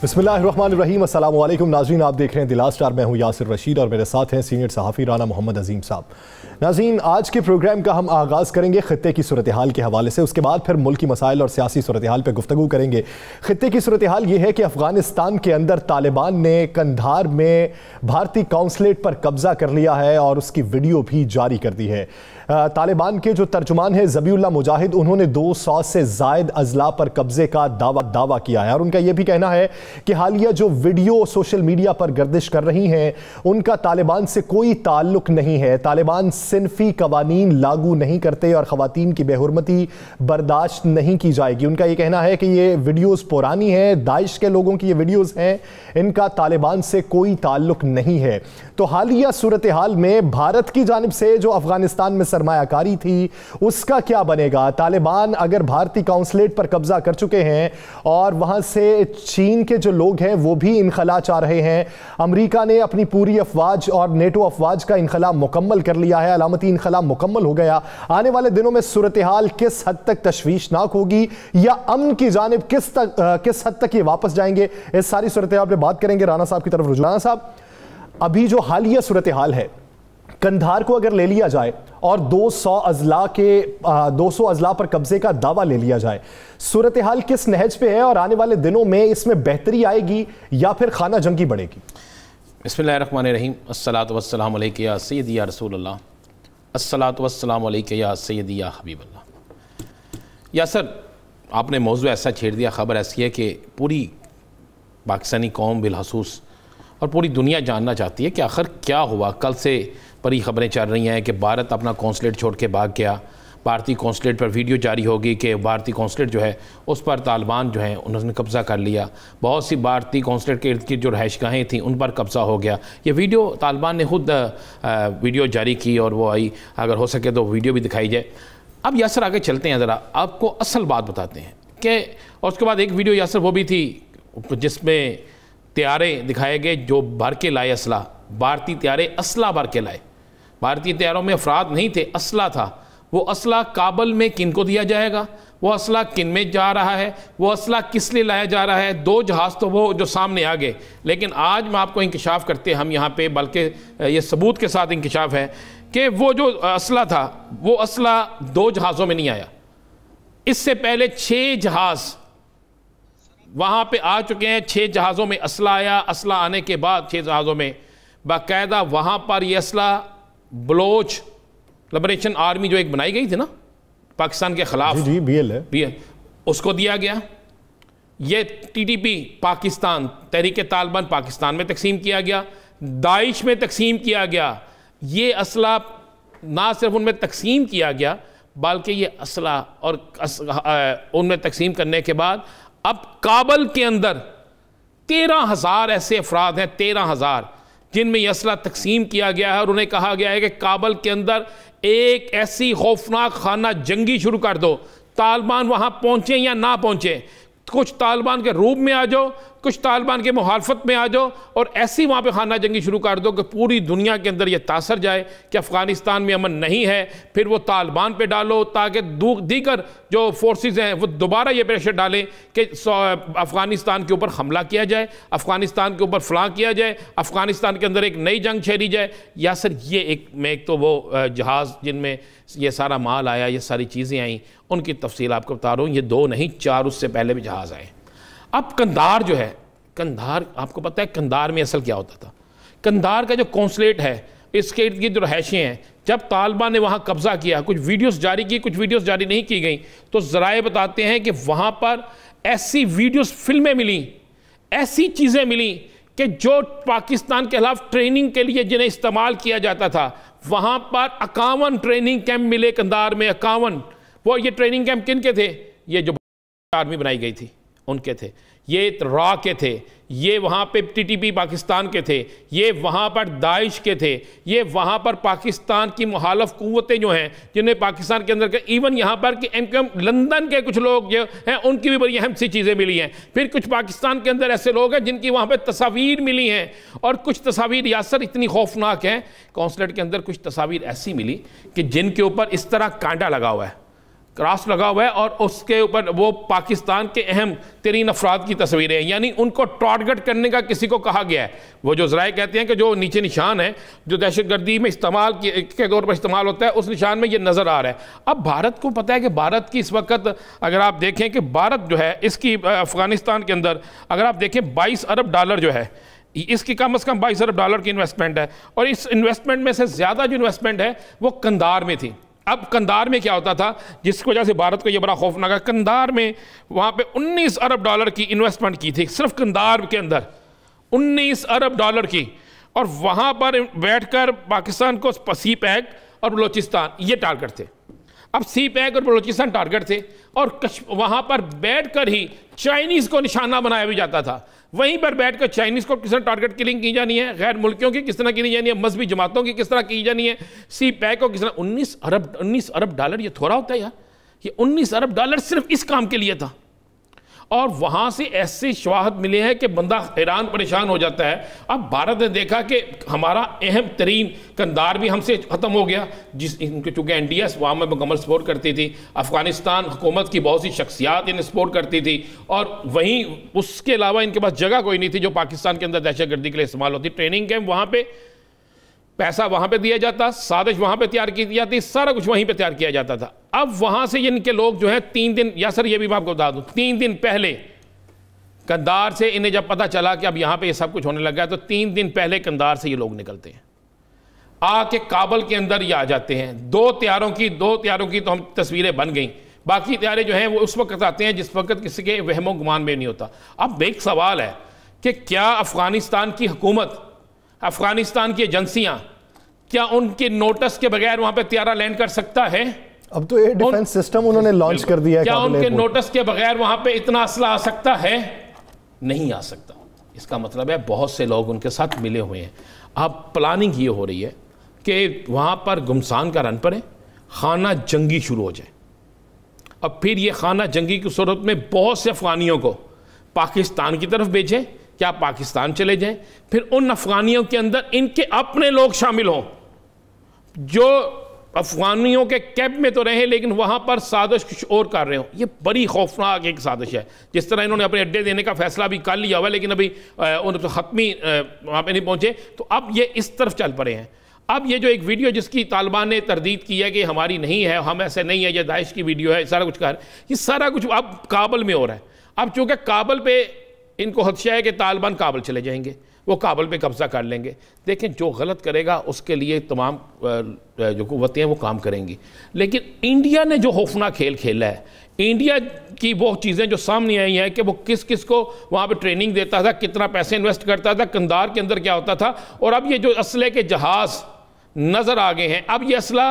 बिस्मिल्लाहिर्रहमानिर्रहीम। अस्सलाम वालेकुम नाज़रीन, आप देख रहे हैं दिला स्टार। मैं हूं यासिर रशीद और मेरे साथ हैं सीनियर सहाफ़ी राना मोहम्मद अजीम साहब। नाज़रीन, आज के प्रोग्राम का हम आगाज़ करेंगे ख़ित्ते की सूरत हाल के हवाले से। उसके बाद फिर मुल्की मसाइल और सियासी सूरत हाल पर गुफ्तगू करेंगे। ख़ित्ते की सूरत हाल ये है कि अफ़गानिस्तान के अंदर तालिबान ने कंधार में भारतीय कौंसलेट पर कब्ज़ा कर लिया है और उसकी वीडियो भी जारी कर दी है। तालिबान के जो तर्जुमान है ज़बीउल्लाह मुजाहिद, उन्होंने 200 से ज़ायद अजला पर कब्जे का दावा किया है और उनका यह भी कहना है कि हालिया जो वीडियो सोशल मीडिया पर गर्दिश कर रही हैं उनका तालिबान से कोई ताल्लुक नहीं है। तालिबान सिनफी कवानीन लागू नहीं करते और ख़वातीन की बेहुरमती बर्दाश्त नहीं की जाएगी। उनका यह कहना है कि ये वीडियोज़ पुरानी हैं, दाइश के लोगों की ये वीडियोज़ हैं, इनका तालिबान से कोई ताल्लुक नहीं है। तो हालिया सूरत हाल में भारत की जानिब से जो अफगानिस्तान में सरमायाकारी थी उसका क्या बनेगा? तालिबान अगर भारतीय कौंसलेट पर कब्जा कर चुके हैं और वहां से चीन के जो लोग हैं वो भी इनखला चाह रहे हैं। अमेरिका ने अपनी पूरी अफवाज और नेटो अफवाज का इनखला मुकम्मल कर लिया है, अलामती इनखला मुकम्मल हो गया। आने वाले दिनों में सूरत हाल किस हद तक तशवीशनाक होगी या अमन की जानिब किस हद तक ये वापस जाएंगे, इस सारी सूरत हाल पर बात करेंगे। राना साहब की तरफ रुजू। राना साहब, अभी जो हालिया सूरत हाल है, कंधार को अगर ले लिया जाए और 200 अजला पर कब्जे का दावा ले लिया जाए, सूरत हाल किस नहज पे है और आने वाले दिनों में इसमें बेहतरी आएगी या फिर खाना जंगी बढ़ेगी? बिस्मिल्लाहिर्रहमानिर्रहीम। अस्सलातु वस्सलामु अलैका या सय्यदी या रसूलल्लाह, अस्सलातु वस्सलामु अलैका या सय्यदी या हबीबल्लाह। यासर, आपने मौजू ऐसा छेड़ दिया, ख़बर ऐसी है कि पूरी पाकिस्तानी कौम बिलखसूस और पूरी दुनिया जानना चाहती है कि आखिर क्या हुआ। कल से बड़ी ख़बरें चल रही हैं कि भारत अपना कौंसलेट छोड़ के भाग गया। भारतीय कौंसलेट पर वीडियो जारी होगी कि भारतीय कौंसलेट जो है उस पर तालिबान जो है उन्होंने कब्ज़ा कर लिया। बहुत सी भारतीय कौंसलेट के इर्द गिर्द जो रहायशगाहें थीं उन पर कब्ज़ा हो गया। ये वीडियो तालिबान ने खुद वीडियो जारी की और वो आई, अगर हो सके तो वीडियो भी दिखाई जाए। अब यासर आगे चलते हैं, ज़रा आपको असल बात बताते हैं कि और उसके बाद एक वीडियो यासर वो भी थी जिसमें तैयारे दिखाए गए जो भर के लाए असला, भारतीय तैयारे असला भर के लाए। भारतीय तैयारों में अफराद नहीं थे, असला था। वो असला काबल में किन को दिया जाएगा, वो असला किन में जा रहा है, वो असला किस लिए लाया जा रहा है? 2 जहाज़ तो वो जो सामने आ गए, लेकिन आज मैं आपको इंकशाफ करते हम यहाँ पे, बल्कि ये सबूत के साथ इंकशाफ है कि वो जो असला था वो असला 2 जहाज़ों में नहीं आया। इससे पहले 6 जहाज़ वहाँ पे आ चुके हैं। 6 जहाज़ों में असला आया। असला आने के बाद 6 जहाज़ों में बाकायदा वहाँ पर ये असला बलोच लिबरेशन आर्मी जो एक बनाई गई थी ना पाकिस्तान के ख़िलाफ़, जी BL उसको दिया गया। ये TTP पाकिस्तान, तहरीक तालिबान पाकिस्तान में तकसीम किया गया, दाइश में तकसीम किया गया। ये असला ना सिर्फ उनमें तकसीम किया गया बल्कि ये असला और उनमें तकसीम करने के बाद अब काबल के अंदर 13,000 ऐसे अफराद हैं, 13,000 जिनमें यह असला तकसीम किया गया है और उन्हें कहा गया है कि काबल के अंदर एक ऐसी खौफनाक खाना जंगी शुरू कर दो। तालिबान वहाँ पहुँचे या ना पहुँचे, कुछ तालिबान के रूप में आ जाओ, कुछ तालिबान के मुखालफत में आ जाओ और ऐसी वहाँ पे खाना जंगी शुरू कर दो कि पूरी दुनिया के अंदर ये तासर जाए कि अफ़गानिस्तान में अमन नहीं है। फिर वो तालिबान पे डालो ताकि दीगर जो फोर्सेस हैं वो दोबारा ये प्रेशर डालें कि अफ़गानिस्तान के ऊपर हमला किया जाए, अफ़गानिस्तान के ऊपर फलां किया जाए, अफ़गानिस्तान के अंदर एक नई जंग छेड़ी जाए। या सर ये एक तो वो जहाज़ जिनमें ये सारा माल आया, ये सारी चीज़ें आई, उनकी तफसील आपको बता रहा हूँ। ये 2 नहीं 4 उससे पहले भी जहाज़ आए। अब कंधार जो है, कंधार आपको पता है कंधार में असल क्या होता था? कंधार का जो कौंसलेट है इसके इर्द गिर्द जो रहायशें हैं, जब तालिबान ने वहाँ कब्ज़ा किया, कुछ वीडियोस जारी की, कुछ वीडियोस जारी नहीं की गई, तो ज़राए बताते हैं कि वहाँ पर ऐसी वीडियोस, फिल्में मिली, ऐसी चीज़ें मिली कि जो पाकिस्तान के खिलाफ ट्रेनिंग के लिए जिन्हें इस्तेमाल किया जाता था, वहाँ पर 51 ट्रेनिंग कैंप मिले कंधार में। 51 वो ये ट्रेनिंग कैंप किन के थे? ये जो आर्मी बनाई गई थी उनके थे, ये रा के थे, ये वहाँ पे TTP पाकिस्तान के थे, ये वहाँ पर दाइश के थे, ये वहाँ पर पाकिस्तान की मुखालफ क़ुव्वतें जो हैं जिन्हें पाकिस्तान के अंदर, इवन यहाँ पर कि MQM लंदन के कुछ लोग जो हैं उनकी भी बड़ी अहम सी चीज़ें मिली हैं। फिर कुछ पाकिस्तान के अंदर ऐसे लोग हैं जिनकी वहाँ पर तस्वीर मिली हैं और कुछ तस्वीर यासर इतनी खौफनाक हैं। कौंसलेट के अंदर कुछ तस्वीर ऐसी मिली कि जिनके ऊपर इस तरह कांटा लगा हुआ है, क्रॉस लगा हुआ है और उसके ऊपर वो पाकिस्तान के अहम तरीन अफराद की तस्वीरें हैं, यानी उनको टारगेट करने का किसी को कहा गया है। वो जो ज़राए कहते हैं कि जो नीचे निशान है जो दहशतगर्दी में इस्तेमाल के तौर पर इस्तेमाल होता है, उस निशान में ये नज़र आ रहा है। अब भारत को पता है कि भारत की इस वक्त अगर आप देखें कि भारत जो है इसकी अफ़गानिस्तान के अंदर अगर आप देखें 22 अरब डॉलर जो है, इसकी कम से कम 22 अरब डॉलर की इन्वेस्टमेंट है, और इस इन्वेस्टमेंट में से ज़्यादा जो इन्वेस्टमेंट है वो कंधार में थी। अब कंधार में क्या होता था जिसकी वजह से भारत को यह बड़ा खौफनाक है, कंधार में वहाँ पे 19 अरब डॉलर की इन्वेस्टमेंट की थी, सिर्फ कंधार के अंदर 19 अरब डॉलर की, और वहाँ पर बैठकर पाकिस्तान को सी पैक और बलोचिस्तान ये टारगेट थे। अब सी पैक और बलोचिस्तान टारगेट थे, और वहाँ पर बैठकर ही चाइनीज़ को निशाना बनाया भी जाता था। वहीं पर बैठकर चाइनीज़ को किस तरह टारगेट किलिंग की जानी है, गैर मुल्कियों की किस तरह की जानी है, मजहबी जमातों की किस तरह की जानी है, सी पैक को किस तरह। 19 अरब डॉलर ये थोड़ा होता है यार, ये 19 अरब डॉलर सिर्फ इस काम के लिए था। और वहाँ से ऐसे शवाहद मिले हैं कि बंदा हैरान परेशान हो जाता है। अब भारत ने देखा कि हमारा अहम तरीन कंधार भी हमसे ख़त्म हो गया, चूँकि NDS वहाँ में मुकम्मल सपोर्ट करती थी, अफ़गानिस्तान हुकूमत की बहुत सी शख्सियात इन्हें सपोर्ट करती थी, और वहीं उसके अलावा इनके पास जगह कोई नहीं थी जो पाकिस्तान के अंदर दहशतगर्दी के लिए इस्तेमाल होती। ट्रेनिंग कैंप वहाँ पर, पैसा वहाँ पे दिया जाता, साजिश वहाँ पे तैयार की जाती, सारा कुछ वहीं पे तैयार किया जाता था। अब वहाँ से इनके लोग जो हैं 3 दिन, या सर ये भी मैं आपको बता दूँ, 3 दिन पहले कंधार से इन्हें जब पता चला कि अब यहाँ पे ये सब कुछ होने लगा है, तो 3 दिन पहले कंधार से ये लोग निकलते हैं, आके काबुल के अंदर ये आ जाते हैं। 2 तैयारों की तो हम तस्वीरें बन गई, बाकी तैयारे जो हैं वो उस वक्त आते हैं जिस वक्त किसी के वहमो गुमान में नहीं होता। अब एक सवाल है कि क्या अफ़गानिस्तान की हुकूमत, अफगानिस्तान की एजेंसियां, क्या उनके नोटिस के बगैर वहां पे त्यारा लैंड कर सकता है? अब तो एयर डिफेंस सिस्टम उन्होंने लॉन्च कर दिया है। क्या उनके नोटिस के बगैर वहां पे इतना असला आ सकता है? नहीं आ सकता। इसका मतलब है बहुत से लोग उनके साथ मिले हुए हैं। अब प्लानिंग ये हो रही है कि वहां पर गुमसान का रन पड़े, खाना जंगी शुरू हो जाए, अब फिर ये खाना जंगी की सूरत में बहुत से अफगानियों को पाकिस्तान की तरफ भेजें, क्या पाकिस्तान चले जाएं, फिर उन अफगानियों के अंदर इनके अपने लोग शामिल हों जो अफगानियों के कैंप में तो रहे लेकिन वहां पर साजिश कुछ और कर रहे हो। ये बड़ी खौफनाक एक साजिश है। जिस तरह इन्होंने अपने अड्डे देने का फैसला भी कर लिया हुआ, लेकिन अभी उन हतमी वहां पे नहीं पहुंचे, तो अब ये इस तरफ चल पड़े हैं। अब ये जो एक वीडियो जिसकी तालिबान ने तरदीद की है कि हमारी नहीं है, हम ऐसे नहीं है, ये दाइश की वीडियो है, सारा कुछ कर, ये सारा कुछ अब काबुल में हो रहा है। अब चूंकि काबुल पे इनको खदशा है कि तालिबान काबुल चले जाएंगे, वो काबुल पे कब्जा कर लेंगे। देखें, जो गलत करेगा उसके लिए तमाम जो कुव्वतें हैं वो काम करेंगी, लेकिन इंडिया ने जो खौफनाक खेल खेला है, इंडिया की वो चीज़ें जो सामने आई हैं कि वो किस किस को वहाँ पे ट्रेनिंग देता था, कितना पैसे इन्वेस्ट करता था, कंधार के अंदर क्या होता था, और अब ये जो असले के जहाज़ नज़र आ गए हैं, अब ये असला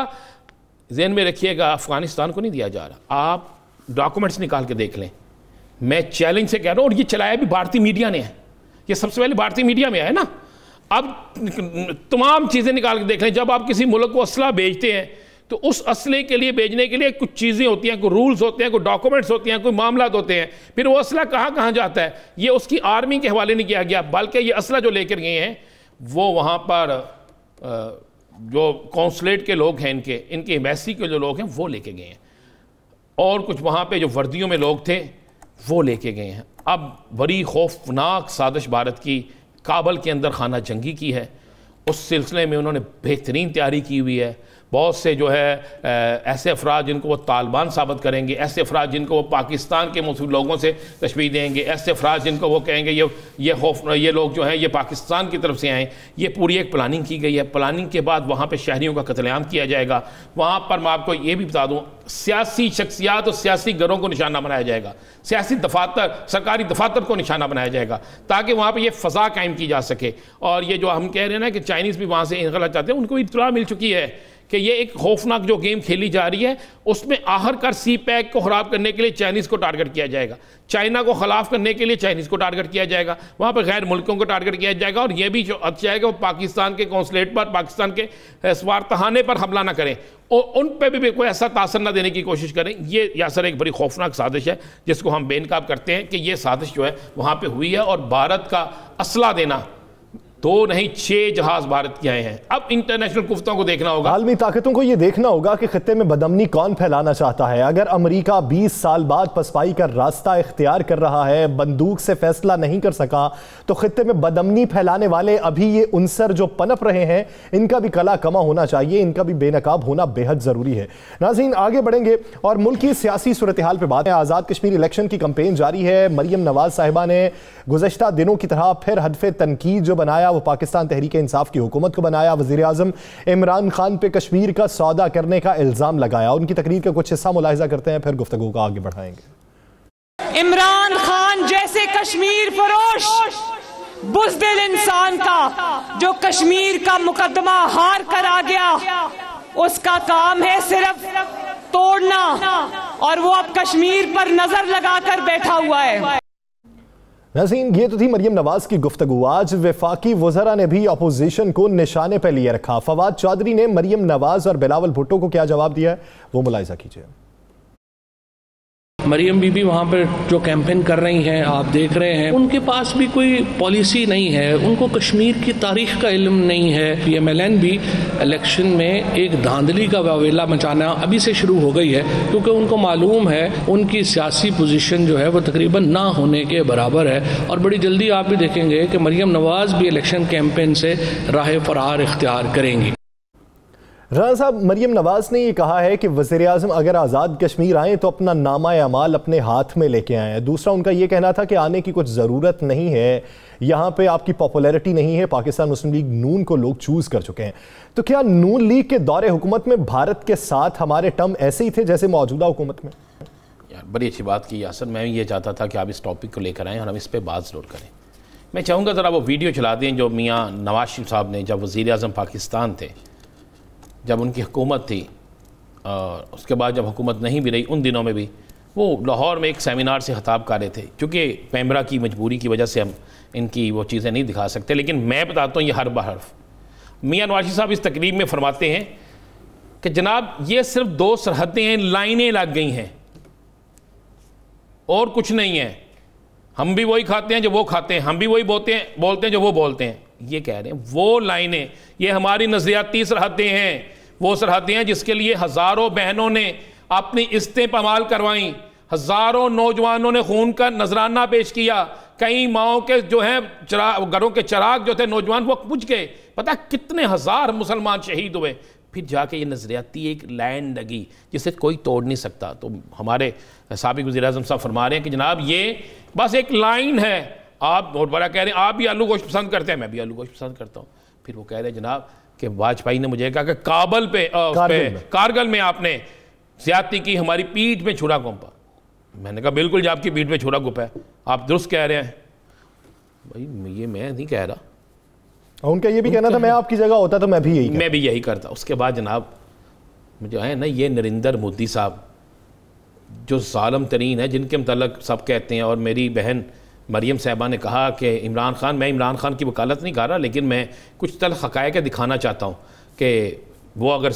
ज़हन में रखिएगा अफ़गानिस्तान को नहीं दिया जा रहा। आप डॉक्यूमेंट्स निकाल के देख लें, मैं चैलेंज से कह रहा हूँ, और ये चलाया भी भारतीय मीडिया ने है, ये सबसे पहले भारतीय मीडिया में है ना। अब तमाम चीज़ें निकाल के देख लें, जब आप किसी मुल्क को असला भेजते हैं तो उस असले के लिए भेजने के लिए कुछ चीज़ें होती हैं, कोई रूल्स होते हैं, कोई डॉक्यूमेंट्स होते हैं, कोई मामला होते हैं, फिर वो असला कहाँ कहाँ जाता है ये उसकी आर्मी के हवाले नहीं किया गया, बल्कि ये असला जो लेकर गए हैं वो वहाँ पर जो कौंसलेट के लोग हैं, इनके एम्बेसी के जो लोग हैं वो लेके गए हैं, और कुछ वहाँ पे जो वर्दियों में लोग थे वो लेके गए हैं। अब बड़ी खौफनाक साजिश भारत की काबुल के अंदर खाना जंगी की है, उस सिलसिले में उन्होंने बेहतरीन तैयारी की हुई है। बहुत से जो है ऐसे अफराद जिनको वो तालिबान साबित करेंगे, ऐसे अफराद जिनको वो पाकिस्तान के मुस्लिम लोगों से तशबीह देंगे, ऐसे अफराद जिनको वो कहेंगे ये लोग जो हैं ये पाकिस्तान की तरफ से आएँ। ये पूरी एक प्लानिंग की गई है। प्लानिंग के बाद वहाँ पे शहरियों का कत्लेआम किया जाएगा। वहाँ पर मैं आपको ये भी बता दूँ, सियासी शख्सियात और सियासी घरों को निशाना बनाया जाएगा, सियासी दफातर, सरकारी दफातर को निशाना बनाया जाएगा, ताकि वहाँ पर ये फ़ज़ा कायम की जा सके। और ये जो हम कह रहे हैं ना कि चाइनीज़ भी वहाँ से इनकला चाहते हैं, उनको इत्तला मिल चुकी है कि ये एक खौफनाक जो गेम खेली जा रही है, उसमें आखिरकार सी पैक को ख़राब करने के लिए चाइनीज़ को टारगेट किया जाएगा, चाइना को खिलाफ करने के लिए चाइनीज़ को टारगेट किया जाएगा, वहाँ पर गैर मुल्कों को टारगेट किया जाएगा, और ये भी जो अच्छा है कि वो पाकिस्तान के कौंसलेट पर, पाकिस्तान के सफारतखाने पर हमला ना करें और उन पर भी कोई ऐसा तासर ना देने की कोशिश करें। ये यासर एक बड़ी खौफनाक साजिश है जिसको हम बेनकाब करते हैं कि ये साजिश जो है वहाँ पर हुई है, और भारत का असला देना 2 नहीं 6 जहाज भारत के आए हैं। अब इंटरनेशनल कुफ्तों को देखना होगा, आलमी ताकतों को यह देखना होगा कि खत्ते में बदअमनी कौन फैलाना चाहता है। अगर अमेरिका 20 साल बाद पसपाई का रास्ता इख्तियार कर रहा है, बंदूक से फैसला नहीं कर सका, तो खत्ते में बदअमनी फैलाने वाले अभी ये उनसर जो पनप रहे हैं, इनका भी कला कमा होना चाहिए, इनका भी बेनकाब होना बेहद जरूरी है। नाज़रीन, आगे बढ़ेंगे और मुल्क की सियासी सूरत हाल पर बात है। आज़ाद कश्मीर इलेक्शन की कैंपेन जारी है। मरियम नवाज साहिबा ने गुज़श्ता दिनों की तरह फिर हदफ तनकीद जो बनाया वो पाकिस्तान तहरीक इंसाफ की हुकूमत को बनाया। वज़ीर आज़म इमरान खान पे कश्मीर का सौदा करने का इल्ज़ाम लगाया। उनकी तकरीर का कुछ हिस्सा मुलाहिज़ा करते हैं, फिर गुफ्तगू को आगे बढ़ाएंगे। इमरान खान जैसे कश्मीर फरोश बुज़दिल इंसान का जो कश्मीर का मुकदमा हार कर आ गया, उसका काम है सिर्फ तोड़ना, और वो अब कश्मीर पर नजर लगाकर बैठा हुआ है। नाज़रीन, ये तो थी मरियम नवाज की गुफ्तगू। आज वफाकी वज़रा ने भी अपोजिशन को निशाने पर लिए रखा। फवाद चौधरी ने मरियम नवाज और बिलावल भुट्टो को क्या जवाब दिया है, वो मुलाहिज़ा कीजिए। मरियम बीबी वहाँ पर जो कैंपेन कर रही हैं, आप देख रहे हैं, उनके पास भी कोई पॉलिसी नहीं है, उनको कश्मीर की तारीख का इल्म नहीं है। PMLN भी इलेक्शन में एक धांधली का वावेला मचाना अभी से शुरू हो गई है, क्योंकि उनको मालूम है उनकी सियासी पोजीशन जो है वो तकरीबन ना होने के बराबर है। और बड़ी जल्दी आप भी देखेंगे कि मरियम नवाज भी इलेक्शन कैंपेन से राह फरार इख्तियार करेंगी। राना साहब, मरियम नवाज ने यह कहा है कि वज़ीर आज़म अगर आज़ाद कश्मीर आए तो अपना नामा अमाल अपने हाथ में लेके आए। दूसरा, उनका यह कहना था कि आने की कुछ ज़रूरत नहीं है, यहाँ पे आपकी पॉपुलैरिटी नहीं है, पाकिस्तान मुस्लिम लीग नून को लोग चूज़ कर चुके हैं। तो क्या नून लीग के दौरे हुकूमत में भारत के साथ हमारे टर्म ऐसे ही थे जैसे मौजूदा हुकूमत में? यार, बड़ी अच्छी बात की यासर। मैं ये चाहता था कि आप इस टॉपिक को लेकर आएँ और हम इस पर बात ज़रूर करें। मैं चाहूँगा ज़रा वो वीडियो चला दें जो मियाँ नवाज शरीफ साहब ने जब वज़ीर आज़म पाकिस्तान थे, जब उनकी हुकूमत थी, और उसके बाद जब हुकूमत नहीं भी रही, उन दिनों में भी वो लाहौर में एक सेमिनार से खिताब कर रहे थे। क्योंकि कैमरा की मजबूरी की वजह से हम इनकी वो चीज़ें नहीं दिखा सकते, लेकिन मैं बताता हूँ ये हर बहरफ। मियाँ नवाज शरीफ साहब इस तकरीब में फरमाते हैं कि जनाब ये सिर्फ 2 सरहदें हैं, लाइनें लग गई हैं और कुछ नहीं है। हम भी वही खाते हैं जो वो खाते हैं, हम भी वही बोलते हैं जो वो बोलते हैं। ये कह रहे हैं वो लाइनें, ये हमारी नज़रियाती सरहदें हैं, वो सरहदें हैं जिसके लिए हज़ारों बहनों ने अपनी इस्तें पमाल करवाई, हज़ारों नौजवानों ने खून का नजराना पेश किया, कई माओं के जो हैं घरों के चिराग जो थे नौजवान वो बुझ गए। पता कितने हज़ार मुसलमान शहीद हुए, फिर जाके ये नज़रियाती एक लाइन लगी जिसे कोई तोड़ नहीं सकता। तो हमारे साबिक़ वज़ीर आज़म साहब फरमा रहे हैं कि जनाब ये बस एक लाइन है। आप बहुत बड़ा कह रहे हैं, आप भी आलू गोश्त पसंद करते हैं, मैं भी आलू गोश्त पसंद करता हूँ। फिर वो कह रहे हैं जनाब कि वाजपेयी ने मुझे कहा कि कारगिल में आपने ज़्यादती की, हमारी पीठ में छुरा घोंपा। मैंने कहा बिल्कुल जी, आपकी पीठ में छुरा घोंपा है, आप दुरुस्त कह रहे हैं। भाई ये मैं नहीं कह रहा, उनका ये भी कहना था मैं आपकी जगह होता तो मैं भी यही करता। उसके बाद जनाब मुझे है ना, ये नरेंद्र मोदी साहब जो ज़ालिम तरीन है, जिनके मतलब सब कहते हैं, और मेरी बहन मरियम साहिबा ने कहा कि इमरान खान, मैं इमरान खान की वकालत नहीं कर रहा, लेकिन मैं कुछ तल्ख़ हक़ाइक़ दिखाना चाहता हूँ कि वो अगर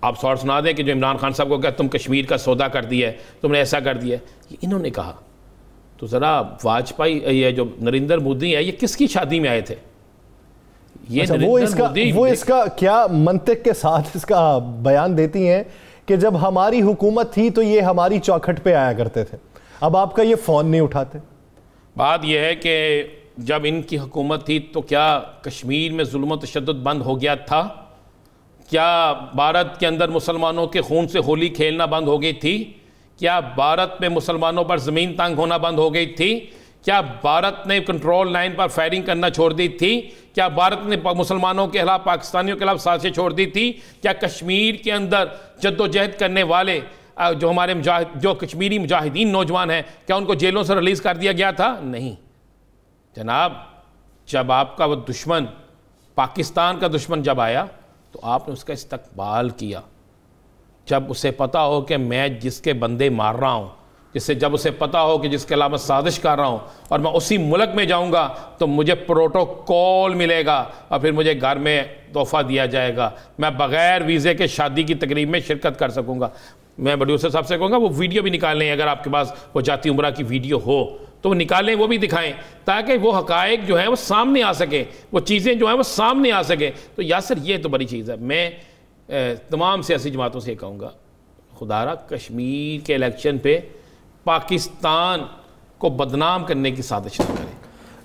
आप शॉर्ट सुना दें कि जो इमरान खान साहब को क्या तुम कश्मीर का सौदा कर दिया है, तुमने ऐसा कर दिया है, ये इन्होंने कहा। तो ज़रा वाजपेयी, ये जो नरेंद्र मोदी है, ये किसकी शादी में आए थे? ये अच्छा, वो इसका क्या मंतिक के साथ इसका बयान देती हैं कि जब हमारी हुकूमत थी तो ये हमारी चौखट पे आया करते थे, अब आपका ये फ़ोन नहीं उठाते। बात यह है कि जब इनकी हुकूमत थी तो क्या कश्मीर में जुल्म तशद्दुद बंद हो गया था? क्या भारत के अंदर मुसलमानों के खून से होली खेलना बंद हो गई थी? क्या भारत में मुसलमानों पर ज़मीन तंग होना बंद हो गई थी? क्या भारत ने कंट्रोल लाइन पर फायरिंग करना छोड़ दी थी? क्या भारत ने मुसलमानों के खिलाफ, पाकिस्तानियों के खिलाफ साजिशें छोड़ दी थी? क्या कश्मीर के अंदर जद्दोजहद करने वाले जो हमारे जो कश्मीरी मुजाहिदीन नौजवान हैं, क्या उनको जेलों से रिलीज़ कर दिया गया था? नहीं जनाब। जब आपका वो दुश्मन, पाकिस्तान का दुश्मन जब आया तो आपने उसका इस्तकबाल किया। जब उसे पता हो कि मैं जिसके बंदे मार रहा हूँ, जब उसे पता हो कि जिसके अलावा साजिश कर रहा हूँ और मैं उसी मुल्क में जाऊँगा तो मुझे प्रोटोकॉल मिलेगा और फिर मुझे घर में तोहफ़ा दिया जाएगा, मैं बग़ैर वीज़े के शादी की तकरीब में शिरकत कर सकूँगा। मैं प्रोड्यूसर साहब से कहूँगा वो वीडियो भी निकाल लें, अगर आपके पास वो जाती उम्रा की वीडियो हो तो वो निकालें, वो भी दिखाएं, ताकि वो हकायक जो है वो सामने आ सके, वो चीज़ें जो हैं वो सामने आ सके। तो यासर ये तो बड़ी चीज़ है। मैं तमाम सियासी जमातों से कहूँगा, खुदारा कश्मीर के इलेक्शन पे पाकिस्तान को बदनाम करने की साजिश न करें।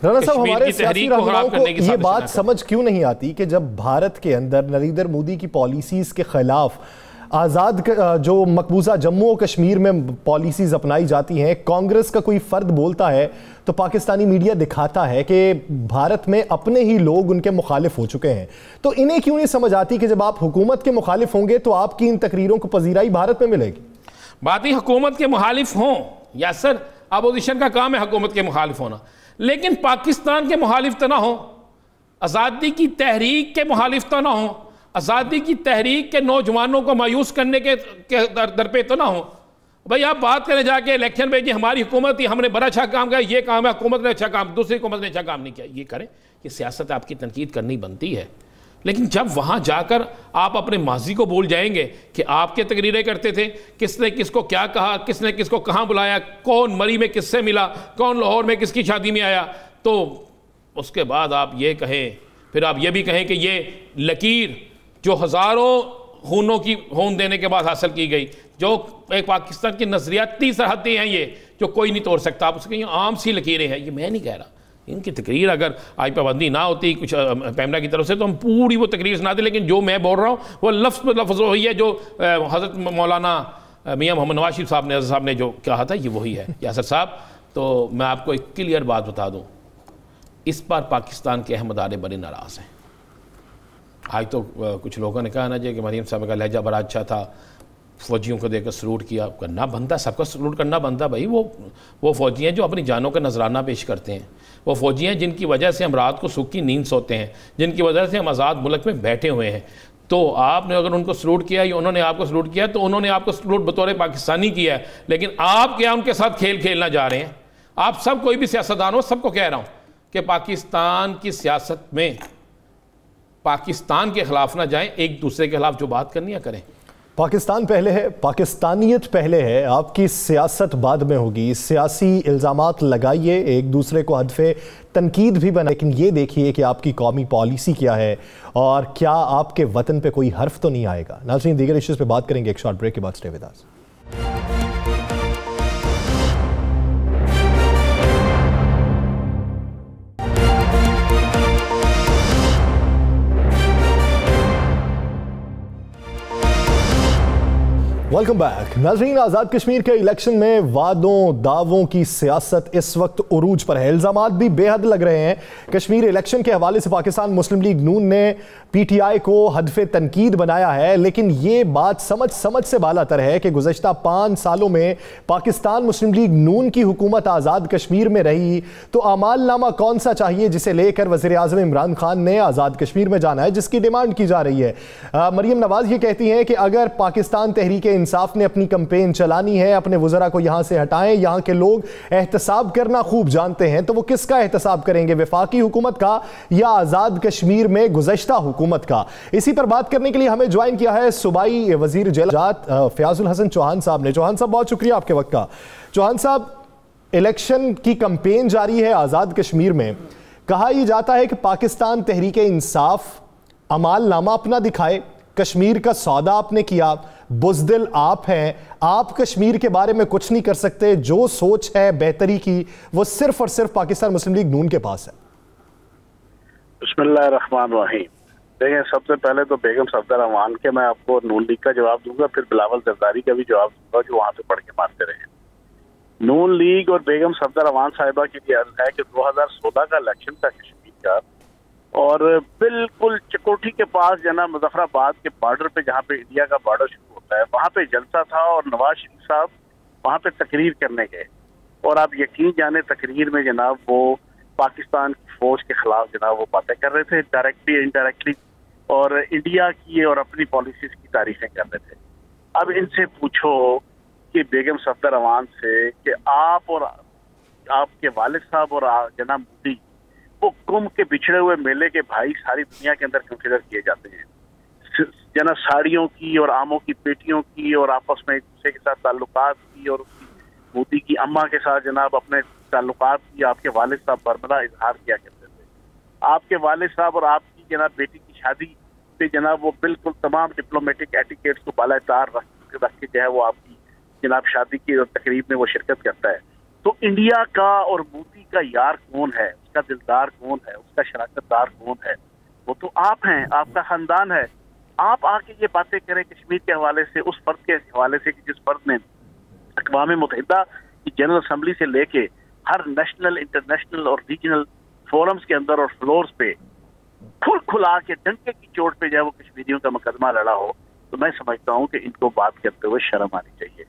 राणा साहब, हमारे सियासी रहनुमाओं को ये बात समझ क्यों नहीं आती कि जब भारत के अंदर नरेंद्र मोदी की पॉलिसीज़ के खिलाफ आज़ाद जो मकबूजा जम्मू और कश्मीर में पॉलिसीज़ अपनाई जाती हैं, कांग्रेस का कोई फ़र्द बोलता है तो पाकिस्तानी मीडिया दिखाता है कि भारत में अपने ही लोग उनके मुखालिफ हो चुके हैं। तो इन्हें क्यों नहीं समझ आती कि जब आप हुकूमत के मुखालिफ होंगे तो आपकी इन तकरीरों को पजीराई भारत में मिलेगी? बात ही हुकूमत के मुखालिफ हों या सर, अपोजिशन का काम है हुकूमत के मुखालिफ होना, लेकिन पाकिस्तान के मुखालिफ तो ना हो, आज़ादी की तहरीक के मुखालिफ तो ना हो, आज़ादी की तहरीक के नौजवानों को मायूस करने के दर पे तो ना हो। भाई आप बात करें जाके इलेक्शन में कि हमारी हुकूमत ही, हमने बड़ा अच्छा काम किया, ये काम है, हुकूमत ने अच्छा काम, दूसरी हुकूमत ने अच्छा काम नहीं किया, ये करें। ये सियासत आपकी तनकीद करनी बनती है, लेकिन जब वहाँ जाकर आप अपने माजी को भूल जाएंगे कि आपके तकरीरें करते थे, किसने किसको क्या कहा, किसने किसको कहाँ बुलाया, कौन मरी में किससे मिला, कौन लाहौर में किसकी शादी में आया, तो उसके बाद आप ये कहें, फिर आप ये भी कहें कि ये लकीर जो हज़ारों खूनों की खून देने के बाद हासिल की गई, जो एक पाकिस्तान की नज़रियाती सरहदें हैं, ये जो कोई नहीं तोड़ सकता, आप उसकी आम सी लकीरें हैं। ये मैं नहीं कह रहा, इनकी तकरीर अगर आज पाबंदी ना होती कुछ पैमरा की तरफ से तो हम पूरी वो तकरीर सुनाते, लेकिन जो मैं बोल रहा हूँ वो लफ्ज़ पर लफ्ज़ वही है जो हज़रत मौलाना मियाँ मोहम्मद नवाज शरीफ साहब ने जो कहा था, ये वही है यासर साहब। तो मैं आपको एक क्लियर बात बता दूँ, इस बार पाकिस्तान के अहमदारे बड़े नाराज़ हैं। आज तो कुछ लोगों ने कहा ना जी कि मरीम साहब का लहजा बड़ा अच्छा था, फ़ौजियों को देकर सलूट किया, करना बनता, सबका सलूट करना बनता भाई। वो फ़ौजी हैं जो अपनी जानों का नजराना पेश करते हैं, वो फ़ौजी हैं जिनकी वजह से हम रात को सुख की नींद सोते हैं, जिनकी वजह से हम आज़ाद मुल्क में बैठे हुए हैं। तो आपने अगर उनको सलूट किया या उन्होंने आपको सलूट किया तो उन्होंने आपको सलूट बतौर पाकिस्तानी किया है, लेकिन आप क्या उनके साथ खेल खेलना जा रहे हैं? आप सब, कोई भी सियासतदान हो, सबको कह रहा हूँ कि पाकिस्तान की सियासत में पाकिस्तान के खिलाफ ना जाएं, एक दूसरे के खिलाफ जो बात करनी है करें। पाकिस्तान पहले है, पाकिस्तानियत पहले है, आपकी सियासत बाद में होगी। सियासी इल्ज़ामात लगाइए, एक दूसरे को हदफे तनकीद भी बना, लेकिन ये देखिए कि आपकी कौमी पॉलिसी क्या है और क्या आपके वतन पे कोई हर्फ तो नहीं आएगा। नाज़रीन, दीगर इश्यूज़ पे बात करेंगे एक शॉर्ट ब्रेक के बाद। Stay with us. Welcome back. नाज़रीन, आज़ाद कश्मीर के इलेक्शन में वादों दावों की सियासत इस वक्त उरूज पर है। इल्ज़ामात भी बेहद लग रहे हैं। कश्मीर इलेक्शन के हवाले से पाकिस्तान मुस्लिम लीग नून ने PTI को हदफे तनकीद बनाया है, लेकिन ये बात समझ से बालातर है कि गुज़श्ता 5 सालों में पाकिस्तान मुस्लिम लीग नून की हुकूमत आज़ाद कश्मीर में रही, तो अमालनामा कौन सा चाहिए जिसे लेकर वज़ीर आज़म इमरान खान ने आज़ाद कश्मीर में जाना है, जिसकी डिमांड की जा रही है। मरीम नवाज ये कहती हैं कि अगर पाकिस्तान तहरीक इंसाफ ने अपनी कैंपेन चलानी है, अपने वज़रा को यहां से हटाएं, यहां के लोग एहतसाब करना खूब जानते हैं, तो वो किसका एहतसाब करेंगे, वफाकी हुकूमत का या आज़ाद कश्मीर में गुज़श्ता हुकूमत का? इसी पर बात करने के लिए हमें ज्वाइन किया है सूबाई वज़ीर जलात फयाजुल हसन चौहान साहब ने। चौहान साहब, बहुत शुक्रिया आपके वक्त का। चौहान साहब, इलेक्शन की कैंपेन जारी है आज़ाद कश्मीर में। कहा यह जाता है कि पाकिस्तान तहरीक इंसाफ अमालनामा अपना दिखाए, कश्मीर का सौदा आपने किया, बुज़दिल आप हैं, आप कश्मीर के बारे में कुछ नहीं कर सकते, जो सोच है बेहतरी की वो सिर्फ और सिर्फ पाकिस्तान मुस्लिम लीग नून के पास है। बिस्मिल्लाहिर्रहमानिर्रहीम। देखिए, सबसे पहले तो बेगम सफदर अमान के मैं आपको नून लीग का जवाब दूंगा, फिर बिलावल जरदारी का भी जवाब दूंगा जो वहां से पढ़ के मारते रहे। नून लीग और बेगम सफदर अमान साहिबा की लिए अर्ज है कि 2016 का इलेक्शन था कश्मीर का, और बिल्कुल चकोठी के पास जना मुजफ्फराबाद के बॉर्डर पे, जहाँ पे इंडिया का बॉर्डर शुरू होता है, वहाँ पे जलसा था और नवाज शरीफ साहब वहाँ पे तकरीर करने गए। और आप यकीन जाने तकरीर में जनाब वो पाकिस्तान की फौज के खिलाफ जनाब वो बातें कर रहे थे, डायरेक्टली इनडायरेक्टली, और इंडिया की और अपनी पॉलिसीज की तारीफें कर रहे थे। अब इनसे पूछो कि बेगम सफदर अमान से कि आप और आपके वालिद साहब और जनाब मोदी वो कुंभ के बिछड़े हुए मेले के भाई सारी दुनिया के अंदर कंसिडर किए जाते हैं। जना साड़ियों की और आमों की पेटियों की और आपस में एक दूसरे के साथ ताल्लुकात की, और मोदी की अम्मा के साथ जनाब अपने ताल्लुकात की आपके वालिद साहब बरमला इजहार किया करते थे। आपके वालिद साहब और आपकी जनाब बेटी की शादी पे जनाब वो बिल्कुल तमाम डिप्लोमेटिक एटिकेट्स को बाला तार रख के जो है वो आपकी जनाब शादी की तकरीब में वो शिरकत करता है। तो इंडिया का और मोदी का यार कौन है, उसका दिलदार कौन है, उसका शराकतदार कौन है? वो तो आप हैं, आपका खानदान है। आप आके ये बातें करें कश्मीर के हवाले से, उस फर्द के हवाले से कि जिस फर्द ने अक़वाम मुत्तहिदा की जनरल असम्बली से लेके हर नेशनल, इंटरनेशनल और रीजनल फोरम्स के अंदर और फ्लोर्स पे खुला के डंके की चोट पे जो है वो कश्मीरियों का मुकदमा लड़ा हो, तो मैं समझता हूँ कि इनको बात करते हुए शर्म आनी चाहिए।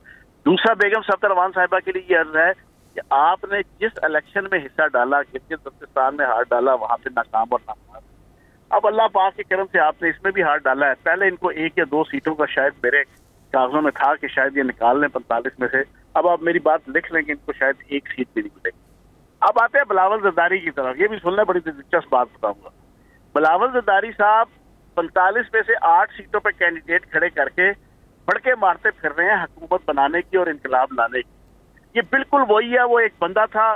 दूसरा, बेगम सफदर रहमान साहिबा के लिए ये अर्ज है कि आपने जिस इलेक्शन में हिस्सा डाला, गिलगित बल्तिस्तान में हाथ डाला, वहां पे नाकाम और नाकाम, अब अल्लाह पाक के करम से आपने इसमें भी हाथ डाला है। पहले इनको 1 या 2 सीटों का शायद मेरे कागजों में था कि शायद ये निकाल लें 45 में से। अब आप मेरी बात लिख लें कि इनको शायद 1 सीट भी नहीं मिलेगी। अब आते हैं बिलावल जरदारी की तरफ। ये भी सुनना, बड़ी दिलचस्प बात बताऊंगा। बिलावल जरदारी साहब 45 में से 8 सीटों पर कैंडिडेट खड़े करके फड़के मारते फिर रहे हैं हुकूमत बनाने की और इंकलाब लाने की। ये बिल्कुल वही है। वो एक बंदा था,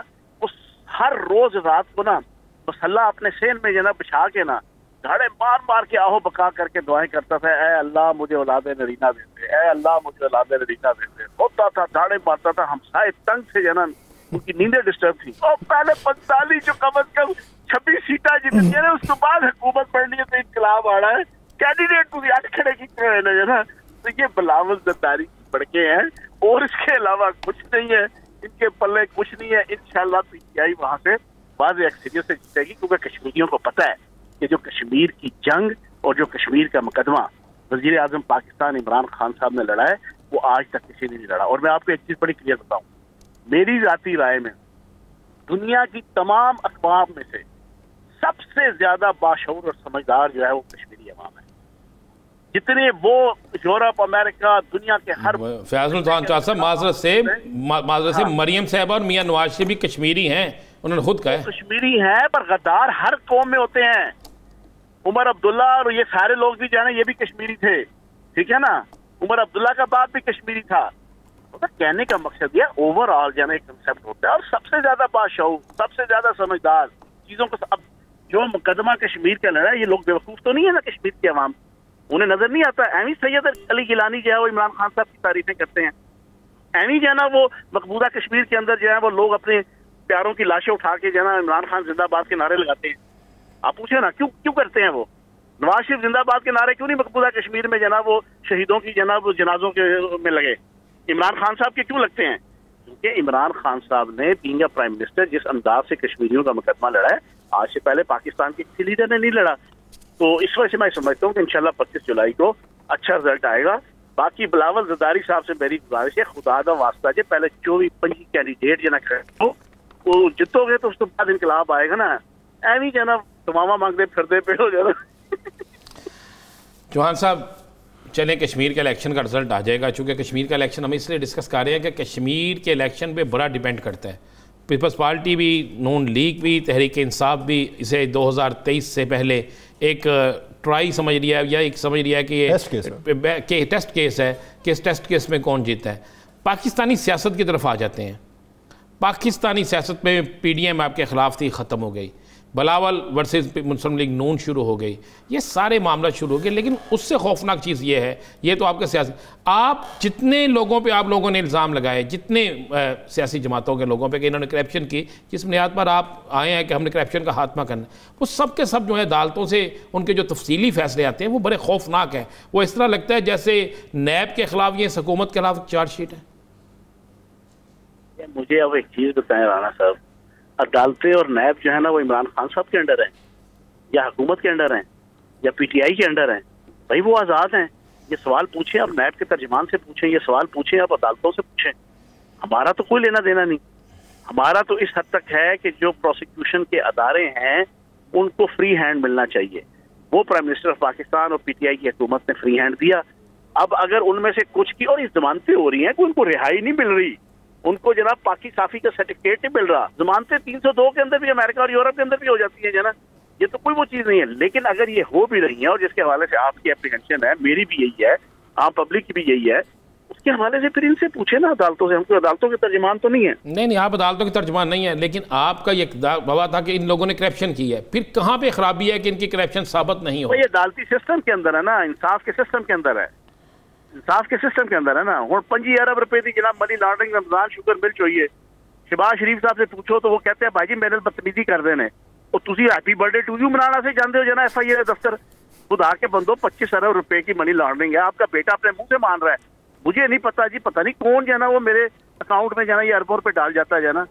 उस हर रोज रात को ना मसल्ला अपने सेन में जना बिछा के ना झाड़े मार मार के आहो बका करके दुआएं करता था, ऐ अल्लाह मुझे औलादे नरीना दे दे, ऐ अल्लाह मुझे औलादे नरीना दे दे। होता था, झाड़े मारता था, हमसाए तंग से जना उनकी नींदें डिस्टर्ब थी। और पहले 45 जो कम से कम 26 सीटा जीतनी है, उसके बाद हुकूमत पढ़नी है तो इंकलाब आ रहा है, कैंडिडेट को 8 खड़े की ना। तो ये बिलावल जरदारी बढ़के हैं और इसके अलावा कुछ नहीं है, इनके पल्ले कुछ नहीं है। इंशाल्लाह पीटीआई वहां से वाज़ेह अक्सरियत से जीतेगी, क्योंकि कश्मीरियों को पता है कि जो कश्मीर की जंग और जो कश्मीर का मुकदमा वजीर आजम पाकिस्तान इमरान खान साहब ने लड़ा है, वो आज तक किसी ने नहीं लड़ा। और मैं आपको एक चीज बड़ी क्लियर बताऊं, मेरी जाती राय में दुनिया की तमाम अक़वाम में से सबसे ज्यादा बाशऊर और समझदार जो है वो कश्मीरी अवाम है। जितने वो यूरोप, अमेरिका, दुनिया के हर फयाजुल साहब माजरत से मरियम साहबा और मियां नवाज से भी कश्मीरी हैं, उन्होंने खुद कहा कश्मीरी हैं, पर गद्दार हर कौम में होते हैं। उमर अब्दुल्ला और ये सारे लोग भी जाने ये भी कश्मीरी थे, ठीक है ना। उमर अब्दुल्ला का बाप भी कश्मीरी था। तो कहने का मकसद ये ओवरऑल जाने एक कंसेप्ट होता है। और सबसे ज्यादा बाशऊर, सबसे ज्यादा समझदार चीजों को, अब जो मुकदमा कश्मीर का लड़ा है, ये लोग बेवकूफ तो नहीं है ना कश्मीर की अवाम, उन्हें नजर नहीं आता। एमी सैयद अली गिलानी जो है वो इमरान खान साहब की तारीफें करते हैं। एमी जो है ना वो मकबूजा कश्मीर के अंदर जो है वो लोग अपने प्यारों की लाशें उठा के जो है ना इमरान खान जिंदाबाद के नारे लगाते हैं। आप पूछे ना क्यों करते हैं वो? नवाज शरीफ जिंदाबाद के नारे क्यों नहीं मकबूजा कश्मीर में जना वो शहीदों की जना वो जनाजों के में लगे? इमरान खान साहब के क्यों लगते हैं? क्योंकि इमरान खान साहब ने बीइंग प्राइम मिनिस्टर जिस अंदाज से कश्मीरियों का मुकदमा लड़ा है, आज से पहले पाकिस्तान के किसी लीडर ने नहीं लड़ा। तो इस वजह से मैं समझता हूँ कि इंशाल्लाह 25 जुलाई को अच्छा रिजल्ट आएगा। बाकी बिलावल जरदारी साहब से मेरी गुजारिश है, खुदा दा वास्ता जे पहले 24-25 कैंडिडेट जना खड़े वो जितोगे तो उसके बाद इनकलाब आएगा ना। एवं जना तमामा मांगते फिरते पे हो जाना। चौहान साहब चलें, कश्मीर के इलेक्शन का रिजल्ट आ जाएगा। चूँकि कश्मीर का इलेक्शन हम इसलिए डिस्कस कर रहे हैं कि कश्मीर के इलेक्शन पे बड़ा डिपेंड करता है। पीपल्स पार्टी भी, नून लीग भी, तहरीक इंसाफ भी इसे 2023 से पहले एक ट्राई समझ लिया है, या एक समझ लिया है कि ये टेस्ट केस है कि इस टेस्ट केस में कौन जीता है। पाकिस्तानी सियासत की तरफ आ जाते हैं। पाकिस्तानी सियासत में PDM आपके ख़िलाफ़ थी, ख़त्म हो गई। बिलावल वर्सेस मुस्लिम लीग नून शुरू हो गई, ये सारे मामला शुरू हो गए। लेकिन उससे खौफनाक चीज़ ये है, ये तो आपका सियासत, आप जितने लोगों पे आप लोगों ने इल्ज़ाम लगाए, जितने सियासी जमातों के लोगों पे कि इन्होंने करप्शन की, जिस बुनियाद पर आप आए हैं कि हमने करप्शन का खात्मा करना, वो सब के सब जो है अदालतों से उनके जो तफसीली फैसले आते हैं वो बड़े खौफनाक हैं। वो इस तरह लगता है जैसे नैब के खिलाफ ये हुकूमत के खिलाफ चार्जशीट है। मुझे अब एक चीज़ बताएं राणा साहब, अदालतें और नैब जो है ना वो इमरान खान साहब के अंडर है या हुकूमत के अंडर है या PTI के अंडर है? भाई वो आज़ाद हैं। ये सवाल पूछें आप नैब के तर्जमान से पूछें, ये सवाल पूछें आप अदालतों से पूछें। हमारा तो कोई लेना देना नहीं। हमारा तो इस हद तक है कि जो प्रोसिक्यूशन के अदारे हैं उनको फ्री हैंड मिलना चाहिए। वो प्राइम मिनिस्टर ऑफ पाकिस्तान और PTI की हुकूमत ने फ्री हैंड दिया। अब अगर उनमें से कुछ की और इस जमानतें हो रही हैं कि उनको रिहाई नहीं मिल रही, उनको जनाब पाकि साफी का सर्टिफिकेट नहीं मिल रहा, जमानतें 302 के अंदर भी अमेरिका और यूरोप के अंदर भी हो जाती है जना, ये तो कोई वो चीज नहीं है। लेकिन अगर ये हो भी रही है और जिसके हवाले से आपकी एप्रीहेंशन है, मेरी भी यही है, आम पब्लिक की भी यही है, उसके हवाले से फिर इनसे पूछे ना अदालतों से, हमको अदालतों के तर्जुमान तो नहीं है। नहीं, आप अदालतों के तर्जुमान नहीं है, लेकिन आपका ये दावा था कि इन लोगों ने करप्शन की है, फिर कहाँ पे खराबी है कि इनकी करप्शन साबित नहीं हो? ये अदालती सिस्टम के अंदर है ना, इंसाफ के सिस्टम के अंदर है, इंसाफ के सिस्टम के अंदर है ना। और 25 अरब रुपए की जनाब money laundering Ramzan sugar mill चाहिए। शहबाज शरीफ साहब से पूछो तो वो कहते हैं भाई जी मेरे बदतमीजी कर देने, और तुसी हैप्पी बर्थडे टू यू मनाना से जानते हो जना FIR दफ्तर खुदा के बंदो 25 अरब रुपए की मनी लॉन्ड्रिंग है, आपका बेटा अपने मुंह से मान रहा है। मुझे नहीं पता जी, पता नहीं कौन जो है ना वो मेरे अकाउंट में जाना ये अरबों रुपए डाल जाता है ना।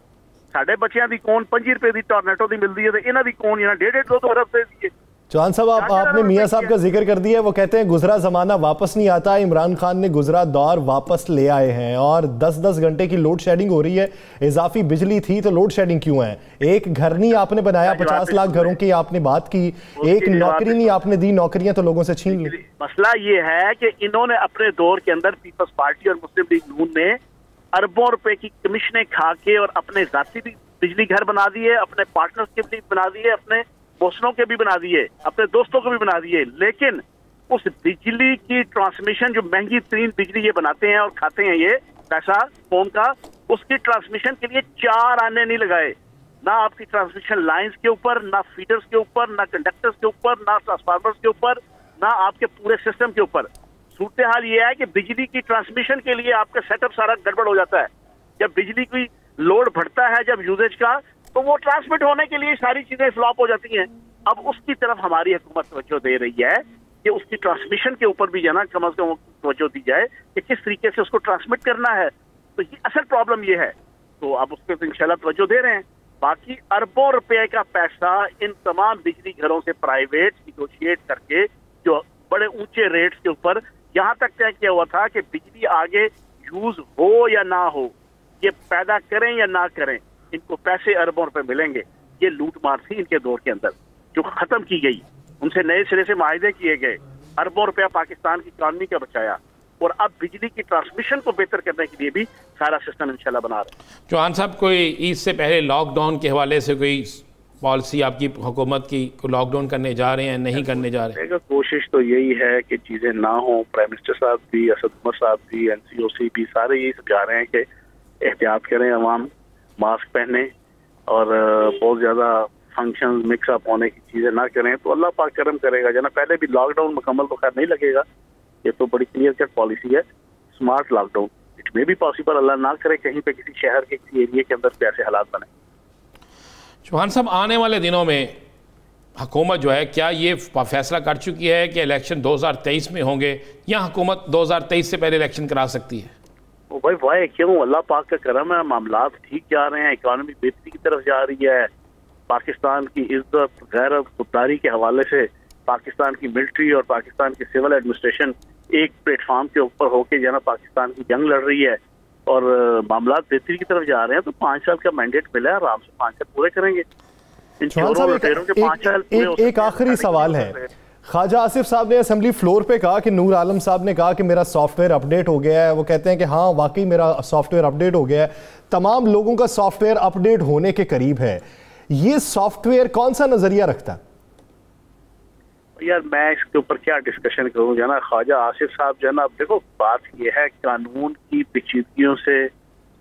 साढ़े बच्चों की कौन 25 रुपए की टॉर्नेटो की मिलती है, तो इन्हों की कौन 1.5-2 अरब दे दिए। चौहान साहब, आपने मियाँ साहब का जिक्र कर दिया, वो कहते हैं गुजरा जमाना वापस नहीं आता, इमरान खान ने गुजरा दौर वापस ले आए हैं और 10-10 घंटे की लोड शेडिंग हो रही है। इजाफी बिजली थी तो लोड शेडिंग क्यों है? एक घर नहीं आपने बनाया, 50 लाख घरों की आपने बात की, एक नौकरी नहीं आपने दी, नौकरियां तो लोगों से छीन ली। मसला ये है कि इन्होंने अपने दौर के अंदर पीपल्स पार्टी और मुस्लिम लीग नून ने अरबों रुपए की कमीशनें खा के और अपने जाती भी बिजली घर बना दिए, अपने पार्टनर्स के भी बना दिए, अपने दोस्तों के भी बना दिए, अपने दोस्तों को भी बना दिए। लेकिन उस बिजली की ट्रांसमिशन, जो महंगी तरीन बिजली ये बनाते हैं और खाते हैं ये पैसा फोन का, उसकी ट्रांसमिशन के लिए 4 आने नहीं लगाए, ना आपकी ट्रांसमिशन लाइंस के ऊपर, ना फीडर्स के ऊपर, ना कंडक्टर्स के ऊपर, ना ट्रांसफार्मर्स के ऊपर, ना आपके पूरे सिस्टम के ऊपर। सूरत हाल ये है कि बिजली की ट्रांसमिशन के लिए आपका सेटअप सारा गड़बड़ हो जाता है। जब बिजली की लोड बढ़ता है, जब यूजेज का, तो वो ट्रांसमिट होने के लिए सारी चीजें फ्लॉप हो जाती हैं। अब उसकी तरफ हमारी हुकूमत तवज्जो दे रही है कि उसकी ट्रांसमिशन के ऊपर भी जना कम अज कम तवज्जो दी जाए कि किस तरीके से उसको ट्रांसमिट करना है। तो ये असल प्रॉब्लम ये है, तो अब उस पर तो इंशाल्लाह तवज्जो दे रहे हैं। बाकी अरबों रुपए का पैसा इन तमाम बिजली घरों से प्राइवेट निगोशिएट करके जो बड़े ऊंचे रेट्स के ऊपर यहाँ तक तय किया हुआ था कि बिजली आगे यूज हो या ना हो, ये पैदा करें या ना करें, इनको पैसे अरबों रुपए मिलेंगे। ये लूट मार थी इनके दौर के अंदर जो खत्म की गई, उनसे नए सिरे से माहिदे किए गए, अरबों रुपया पाकिस्तान की इकॉनमी का बचाया, और अब बिजली की ट्रांसमिशन को बेहतर करने के लिए भी सारा सिस्टम इंशाल्लाह बना रहे हैं। चौहान साहब, कोई ईद से पहले लॉकडाउन के हवाले से कोई पॉलिसी आपकी हुकूमत की, लॉकडाउन करने जा रहे हैं, नहीं करने जा रहे हैं? कोशिश तो यही है कि चीजें ना हो। प्राइम मिनिस्टर साहब भी, असद उमर साहब भी, NCOC भी, सारे यही समझा रहे हैं कि एहतियात करें, अवाम मास्क पहने और बहुत ज्यादा फंक्शन मिक्सअप होने की चीजें ना करें, तो अल्लाह पाक करम करेगा। जना पहले भी लॉकडाउन मुकम्मल तो खैर नहीं लगेगा, ये तो बड़ी क्लियर कट पॉलिसी है। स्मार्ट लॉकडाउन इट में भी पॉसिबल, अल्लाह ना करे कहीं पे किसी शहर के किसी एरिया के अंदर ऐसे हालात बने। चौहान साहब, आने वाले दिनों में हुकूमत जो है, क्या ये फैसला कर चुकी है कि इलेक्शन 2023 में होंगे या हुकूमत 2023 से पहले इलेक्शन करा सकती है? ओ भाई वाह, क्यों, अल्लाह पाक का करम है, मामलात ठीक जा रहे हैं, इकॉनमी बेहतरी की तरफ जा रही है। पाकिस्तान की इज्जत गैरत खुददारी के हवाले से पाकिस्तान की मिलिट्री और पाकिस्तान की सिविल एडमिनिस्ट्रेशन एक प्लेटफॉर्म के ऊपर होके जो है ना पाकिस्तान की जंग लड़ रही है और मामलात बेहतरी की तरफ जा रहे हैं। तो 5 साल का मैंडेट मिला है, आराम से 5 साल पूरे करेंगे। एक आखिरी सवाल है, ख्वाजा आसिफ साहब ने असेंबली फ्लोर पे कहा कि नूर आलम साहब ने कहा कि मेरा सॉफ्टवेयर अपडेट हो गया है। वो कहते हैं कि हाँ वाकई मेरा सॉफ्टवेयर अपडेट हो गया है, तमाम लोगों का सॉफ्टवेयर अपडेट होने के करीब है। ये सॉफ्टवेयर कौन सा नजरिया रखता है? यार मैं इसके ऊपर क्या डिस्कशन करूं, जना ख्वाजा आसिफ साहब जो है ना, देखो बात यह है कानून की पेचीदगियों से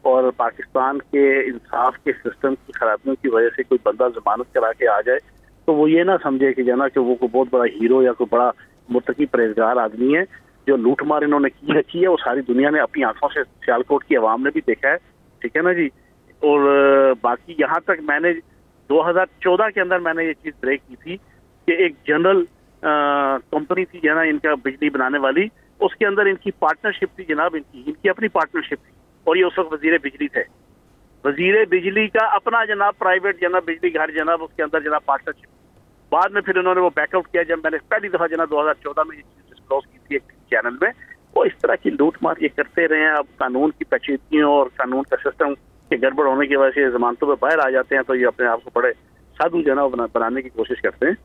और पाकिस्तान के इंसाफ के सिस्टम की खराबियों की वजह से कोई बंदा जमानत करा के आ जाए तो वो ये ना समझे कि जना कि वो कोई बहुत बड़ा हीरो या कोई बड़ा मुत्तकी परहेजगार आदमी है। जो लूटमार इन्होंने की रखी है वो सारी दुनिया ने अपनी आंखों से, सियालकोट की आवाम ने भी देखा है, ठीक है ना जी। और बाकी यहाँ तक मैंने 2014 के अंदर मैंने ये चीज ब्रेक की थी कि एक जनरल कंपनी थी जना इनका बिजली बनाने वाली, उसके अंदर इनकी पार्टनरशिप थी जनाब, इनकी अपनी पार्टनरशिप थी और ये उस वक्त वजीर बिजली थे। वजीर बिजली का अपना जनाब प्राइवेट जनाब बिजली घर जनाब, उसके अंदर जनाब पार्टनरशिप। बाद में फिर उन्होंने वो बैकआउट किया जब मैंने पहली दफा जनाब 2014 में ये चीज डिस्क्लोज की थी एक चैनल में। वो इस तरह की लूट मार ये करते रहे हैं। अब कानून की पेचीदगियों और कानून का सिस्टम के गड़बड़ होने की वजह से जमानतों पर बाहर आ जाते हैं, तो ये अपने आप को बड़े साधु जनाब बनाने की कोशिश करते हैं।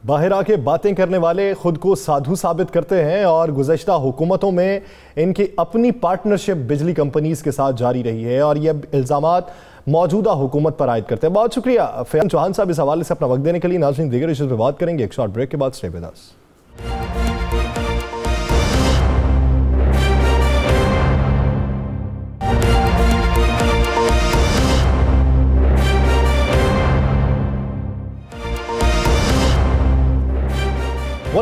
बाहर आके बातें करने वाले खुद को साधु साबित करते हैं और गुज़श्ता हुकूमतों में इनकी अपनी पार्टनरशिप बिजली कंपनीज के साथ जारी रही है और ये इल्ज़ामात मौजूदा हुकूमत पर आयद करते हैं। बहुत शुक्रिया फैयान चौहान साहब इस हवाले से अपना वक्त देने के लिए। नाज़रीन दीगर इश्यूज़ पे बात करेंगे एक शॉर्ट ब्रेक के बाद। Stay with us.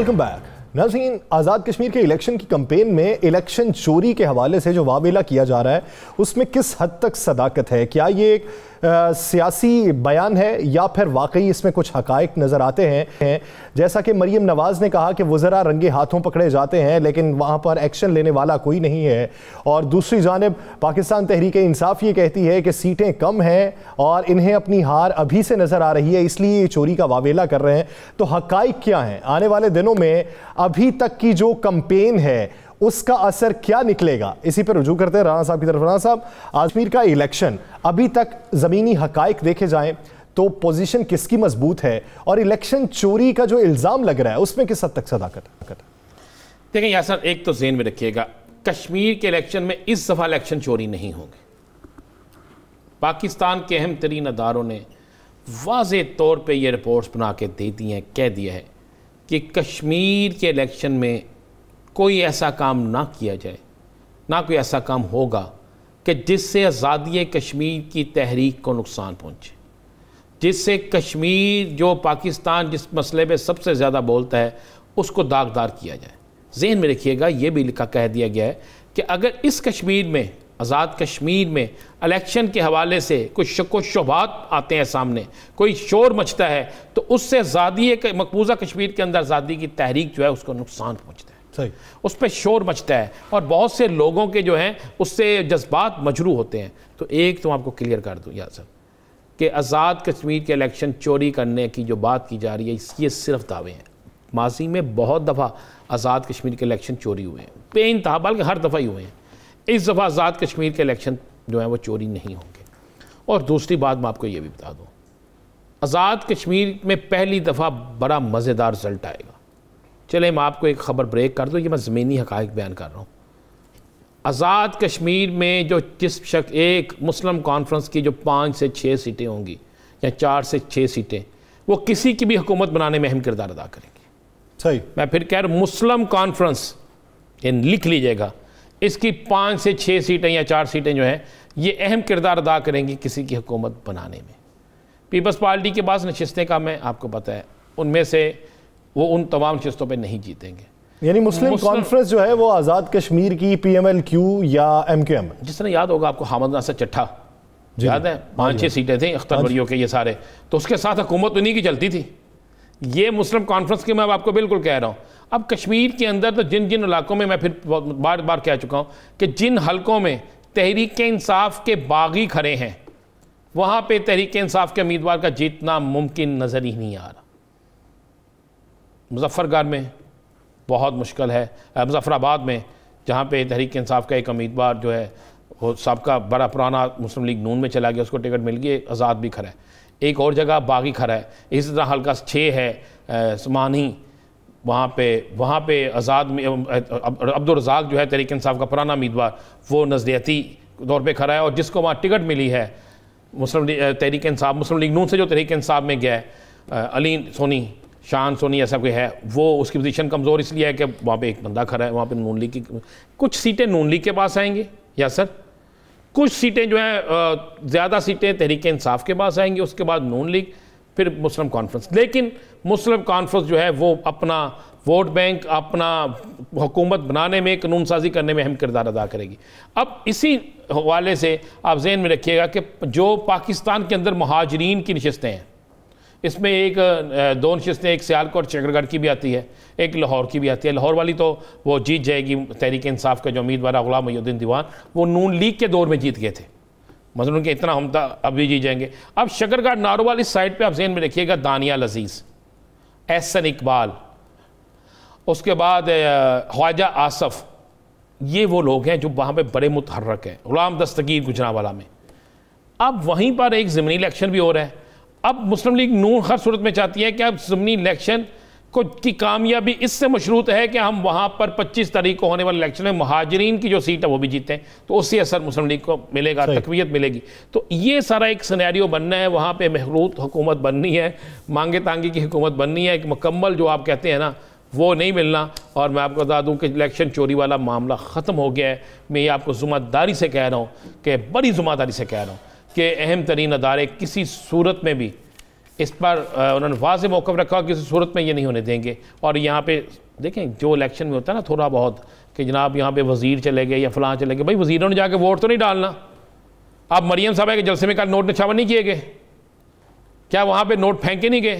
Welcome back. नाज़रीन, आज़ाद कश्मीर के इलेक्शन की कैंपेन में इलेक्शन चोरी के हवाले से जो वावेला किया जा रहा है उसमें किस हद तक सदाकत है? क्या ये एक सियासी बयान है या फिर वाकई इसमें कुछ हकायक नज़र आते हैं? जैसा कि मरीम नवाज़ ने कहा कि वज़रा रंगे हाथों पकड़े जाते हैं लेकिन वहाँ पर एक्शन लेने वाला कोई नहीं है, और दूसरी जानिब पाकिस्तान तहरीक इंसाफ ये कहती है कि सीटें कम हैं और इन्हें अपनी हार अभी से नज़र आ रही है, इसलिए ये चोरी का वावेला कर रहे हैं। तो हकायक क्या हैं? आने वाले दिनों में अभी तक की जो कैंपेन है उसका असर क्या निकलेगा? इसी पर रुजू करते हैं राणा साहब की तरफ। राणा साहब, कश्मीर का इलेक्शन अभी तक ज़मीनी हकायक देखे जाएं तो पोजीशन किसकी मजबूत है, और इलेक्शन चोरी का जो इल्ज़ाम लग रहा है उसमें किस हद तक सदाकत है? देखें यासर, एक तो ज़हन में रखिएगा, कश्मीर के इलेक्शन में इस दफ़ा इलेक्शन चोरी नहीं होंगे। पाकिस्तान के अहम तरीन अदारों ने वाज़े तौर पर यह रिपोर्ट्स बना के दे दी हैं, कह दिया है कि कश्मीर के इलेक्शन में कोई ऐसा काम ना किया जाए, ना कोई ऐसा काम होगा कि जिससे आज़ादी कश्मीर की तहरीक को नुकसान पहुँचे, जिससे कश्मीर जो पाकिस्तान जिस मसले पे सबसे ज़्यादा बोलता है उसको दागदार किया जाए। ज़हन में रखिएगा, ये भी लिखा कह दिया गया है कि अगर इस कश्मीर में, आज़ाद कश्मीर में इलेक्शन के हवाले से कुछ शक व शुबहात आते हैं सामने, कोई शोर मचता है, तो उससे आज़ादी मकबूजा कश्मीर के अंदर आज़ादी की तहरीक जो है उसको नुकसान पहुँचता है। सही, उस पर शोर मचता है और बहुत से लोगों के जो हैं उससे जज्बात मजरू होते हैं। तो एक तो आपको क्लियर कर दूँ यार सर कि आज़ाद कश्मीर के इलेक्शन चोरी करने की जो बात की जा रही है ये सिर्फ दावे हैं। माजी में बहुत दफ़ा आज़ाद कश्मीर के इलेक्शन चोरी हुए हैं, बेइंतहा, बल्कि हर दफ़ा ही हुए हैं। इस दफ़ा आज़ाद कश्मीर के इलेक्शन जो हैं वो चोरी नहीं होंगे। और दूसरी बात मैं आपको ये भी बता दूँ, आज़ाद कश्मीर में पहली दफ़ा बड़ा मज़ेदार रिजल्ट आएगा। चले मैं आपको एक ख़बर ब्रेक कर दूँ, ये मैं ज़मीनी हक़ाइक़ बयान कर रहा हूँ। आज़ाद कश्मीर में जो जिस शख्स एक मुस्लिम कॉन्फ्रेंस की जो 5 से 6 सीटें होंगी या 4 से 6 सीटें, वो किसी की भी हुकूमत बनाने में अहम किरदार अदा करेंगी। सही, मैं फिर कह रहा हूँ, मुस्लिम कॉन्फ्रेंस, ये लिख लीजिएगा, इसकी 5 से 6 सीटें या 4 सीटें जो हैं ये अहम किरदार अदा करेंगी किसी की हुकूमत बनाने में। पीपल्स पार्टी के पास नशिस्तें कम हैं, आपको पता है, उनमें से वो उन तमाम नशिस्तों पर नहीं जीतेंगे। यानी मुस्लिम कॉन्फ्रेंस जो है वो आज़ाद कश्मीर की PMLQ या MQM, जिस तरह याद होगा आपको हामिद नासिर चट्ठा याद है, 5-6 सीटें थी अख्तर वलियों के, ये सारे तो उसके साथ हुकूमत उन्हीं की चलती थी। ये मुस्लिम कॉन्फ्रेंस की मैं आपको बिल्कुल कह रहा हूँ। अब कश्मीर के अंदर तो जिन जिन इलाकों में, मैं फिर बार बार कह चुका हूँ कि जिन हलकों में तहरीक इंसाफ के बागी खड़े हैं वहाँ पे तहरीक इंसाफ के उम्मीदवार का जीतना मुमकिन नज़र ही नहीं आ रहा। मुजफ्फरगढ़ में बहुत मुश्किल है, मुजफ्फराबाद में जहाँ पे तहरीक इंसाफ का एक उम्मीदवार जो है वो सबका बड़ा पुराना मुस्लिम लीग नून में चला गया, उसको टिकट मिल गई, आज़ाद भी खड़ा है। एक और जगह बागी खड़ा है। इसी तरह हल्का 6 है समानी, वहाँ पे आज़ाद में अब्दुल रज़ाक जो है तहरीक इंसाफ का पुराना उम्मीदवार, वो नज़रियाती तौर पे खड़ा है, और जिसको वहाँ टिकट मिली है मुस्लिम तहरीक इंसाफ, मुस्लिम लीग नून से जो तहरीक इंसाफ में गया है, अली सोनी, शान सोनी ऐसा कोई है, वो उसकी पोजीशन कमज़ोर इसलिए है कि वहाँ पे एक बंदा खड़ा है। वहाँ पे नून लीग की कुछ सीटें नून लीग के पास आएंगी या सर, कुछ सीटें जो हैं ज़्यादा सीटें तहरीक इंसाफ के पास आएंगी, उसके बाद नून लीग, फिर मुस्लिम कॉन्फ्रेंस। लेकिन मुस्लिम कॉन्फ्रेंस जो है वो अपना वोट बैंक, अपना हुकूमत बनाने में, कानून साजी करने में अहम किरदार अदा करेगी। अब इसी हवाले से आप ज़हन में रखिएगा कि जो पाकिस्तान के अंदर महाजरीन की नशिस्तें हैं, इसमें एक 2 नशिस्तें, एक सियालकोट शकरगढ़ की भी आती है, एक लाहौर की भी आती है। लाहौर वाली तो वो जीत जाएगी, तहरीक इंसाफ का जो उम्मीदवार है गुलाम मोहिउद्दीन दीवान, वो नून लीग के दौर में जीत गए थे, मतलब उनके इतना हम अभी जीत जाएंगे। अब शकरगढ़ नारोवाल इस साइड पे आप ज़हन में रखिएगा, दानियाल अजीज़, एहसन इकबाल, उसके बाद ख्वाजा आसफ़, ये वो लोग हैं जो वहाँ पे बड़े मुतहर्रक हैं। गुलाम दस्तगीर गुजरांवाला में। अब वहीं पर एक ज़मीनी इलेक्शन भी हो रहा है। अब मुस्लिम लीग नून हर सूरत में चाहती है कि अब ज़मीनी इलेक्शन को की कामयाबी इससे मशरूत है कि हम वहाँ पर 25 तारीख को होने वाले इलेक्शन में महाजरीन की जो सीट है वो भी जीतें, तो उससे असर मुस्लिम लीग को मिलेगा, तकवीयत मिलेगी। तो ये सारा एक सिनेरियो बनना है, वहाँ पे महरूत हुकूमत बननी है, मांगे तांगे की हुकूमत बननी है, एक मुकम्मल जो आप कहते हैं ना वो नहीं मिलना। और मैं आपको बता दूं कि इलेक्शन चोरी वाला मामला ख़त्म हो गया है। मैं ये आपको ज़िम्मेदारी से कह रहा हूँ कि बड़ी ज़िम्मेदारी से कह रहा हूँ कि अहम तरीन अदारे किसी सूरत में भी इस पर उन्होंने वाज़ेह मौक़िफ़ रखा, किसी सूरत में ये नहीं होने देंगे। और यहाँ पे देखें जो इलेक्शन में होता है ना थोड़ा बहुत कि जनाब यहाँ पे वज़ीर चले गए या फ़लाँ चले गए, भाई वज़ीरों ने जाके वोट तो नहीं डालना। अब मरियम साहब के जलसे में कल नोट निछावर नहीं किए गए, क्या वहाँ पे नोट फेंके नहीं गए,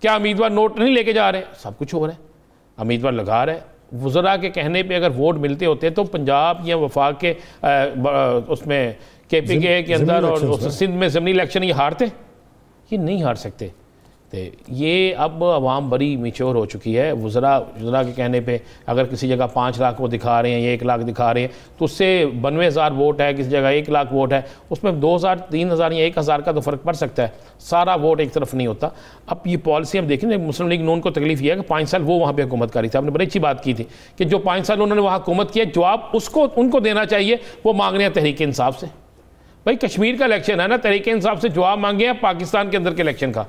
क्या उम्मीदवार नोट नहीं लेके जा रहे? सब कुछ हो रहा है, उम्मीदवार लगा रहे। वज़रा के कहने पे अगर वोट मिलते होते तो पंजाब या वफाक के उसमें KPK के अंदर और सिंध में ज़मीनी इलेक्शन ये हारते, ये नहीं हार सकते थे। ये अब आवाम बड़ी मेच्योर हो चुकी है। वज़रा के कहने पे अगर किसी जगह 5 लाख वो दिखा रहे हैं या 1 लाख दिखा रहे हैं तो उससे 92,000 वोट है, किसी जगह 1 लाख वोट है, उसमें 2,000 3,000 या 1,000 का तो फ़र्क पड़ सकता है, सारा वोट एक तरफ नहीं होता। अब ये पॉलिसी हम देखें, मुस्लिम लीग नून को तकलीफ ये है कि 5 साल वो वहाँ पर हुकूमत करी थी। आपने बड़ी अच्छी बात की थी कि जो 5 साल उन्होंने वहाँ हुकूमत किया, जवाब उसको उनको देना चाहिए। वो मांग रहे हैं तहरीक इंसाफ से, भाई कश्मीर का इलेक्शन है ना, तहरीक इंसाफ से जवाब मांगे हैं पाकिस्तान के अंदर के इलेक्शन का,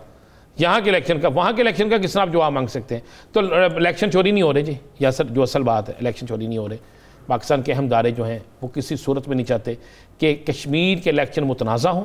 यहाँ के इलेक्शन का, वहाँ के इलेक्शन का किस तरह आप जवाब मांग सकते हैं? तो इलेक्शन चोरी नहीं हो रहे जी, या सर जो असल बात है इलेक्शन चोरी नहीं हो रहे। पाकिस्तान के अहम दायरे जो हैं वो किसी सूरत में नहीं चाहते कि कश्मीर के इलेक्शन मुतनाज़ा हों,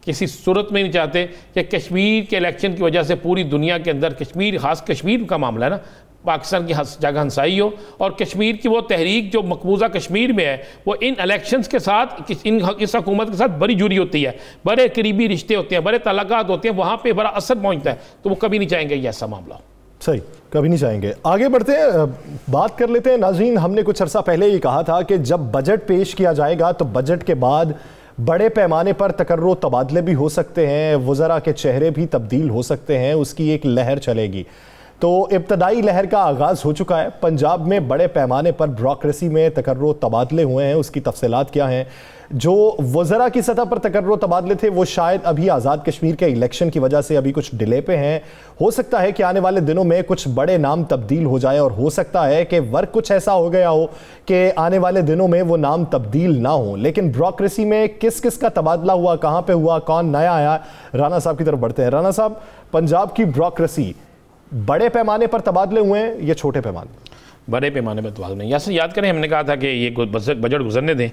किसी सूरत में नहीं चाहते कि कश्मीर के इलेक्शन की वजह से पूरी दुनिया के अंदर कश्मीर, खास कश्मीर का मामला है ना, पाकिस्तान की जगह हंसाई हो और कश्मीर की वो तहरीक जो मकबूजा कश्मीर में है वो इन इलेक्शंस के साथ इस हुकूमत के साथ बड़ी जुड़ी होती है, बड़े करीबी रिश्ते होते हैं, बड़े तल्लुकात होते हैं, वहाँ पे बड़ा असर पहुँचता है। तो वो कभी नहीं चाहेंगे ये ऐसा मामला। सही, कभी नहीं चाहेंगे। आगे बढ़ते हैं, बात कर लेते हैं। नाज़रीन, हमने कुछ अर्सा पहले ये कहा था कि जब बजट पेश किया जाएगा तो बजट के बाद बड़े पैमाने पर तकर्रो तबादले भी हो सकते हैं, वज़रा के चेहरे भी तब्दील हो सकते हैं, उसकी एक लहर चलेगी। तो इब्तदाई लहर का आगाज़ हो चुका है। पंजाब में बड़े पैमाने पर ब्यूरोक्रेसी में तकर्रो तबादले हुए हैं, उसकी तफसीलात क्या हैं? जो वज़रा की सतह पर तकर्रो तबादले थे वो शायद अभी आज़ाद कश्मीर के इलेक्शन की वजह से अभी कुछ डिले पे हैं। हो सकता है कि आने वाले दिनों में कुछ बड़े नाम तब्दील हो जाए और हो सकता है कि वर्क कुछ ऐसा हो गया हो कि आने वाले दिनों में वो नाम तब्दील ना हो। लेकिन ब्यूरोक्रेसी में किस किस का तबादला हुआ, कहाँ पर हुआ, कौन नया आया? राना साहब की तरफ बढ़ते हैं। राना साहब, पंजाब की ब्यूरोक्रेसी बड़े पैमाने पर तबादले हुए हैं या छोटे पैमाने? बड़े पैमाने पर तबादले नहीं। यहाँ याद करें, हमने कहा था कि ये बजट गुजरने दें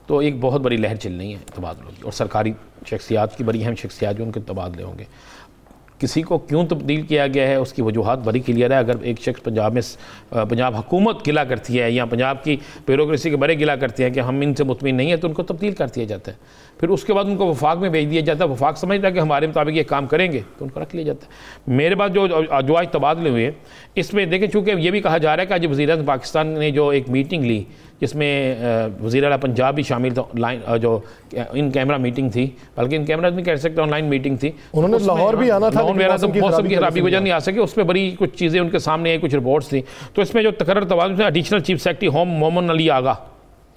तो एक बहुत बड़ी लहर चल रही है तबादलों की, और सरकारी शख्सियात की, बड़ी अहम शख्सियात जो उनके तबादले होंगे। किसी को क्यों तब्दील किया गया है उसकी वजूहत बड़ी क्लियर है। अगर एक शख्स पंजाब हुकूमत गिला करती है या पंजाब की ब्यूरोक्रेसी के बड़े गिला करते हैं कि हम इनसे मुतमिन नहीं है तो उनको तब्दील कर दिया जाता है। फिर उसके बाद उनको वफाक में भेज दिया जाता है, वफाक समझता है कि हमारे मुताबिक ये काम करेंगे तो उनको रख लिया जाता है। मेरे पास जो आज तबादले हुए इसमें देखें, चूँकि ये भी कहा जा रहा है कि आज वज़ीर-ए-आज़म पाकिस्तान ने जो एक मीटिंग ली जिसमें वज़ीर आला पंजाब भी शामिल था, ऑनलाइन जो इन कैमरा मीटिंग थी, बल्कि इन कैमरा नहीं कह सकते, ऑनलाइन मीटिंग थी। उन्होंने लाहौर भी आना था, मौसम की खराबी की वजह नहीं आ सके, उस पर बड़ी कुछ चीज़ें उनके सामने आई, कुछ रिपोर्ट्स थी। तो इसमें जो तकर्रर तबादले, additional chief secretary home Mohammad Ali Agha,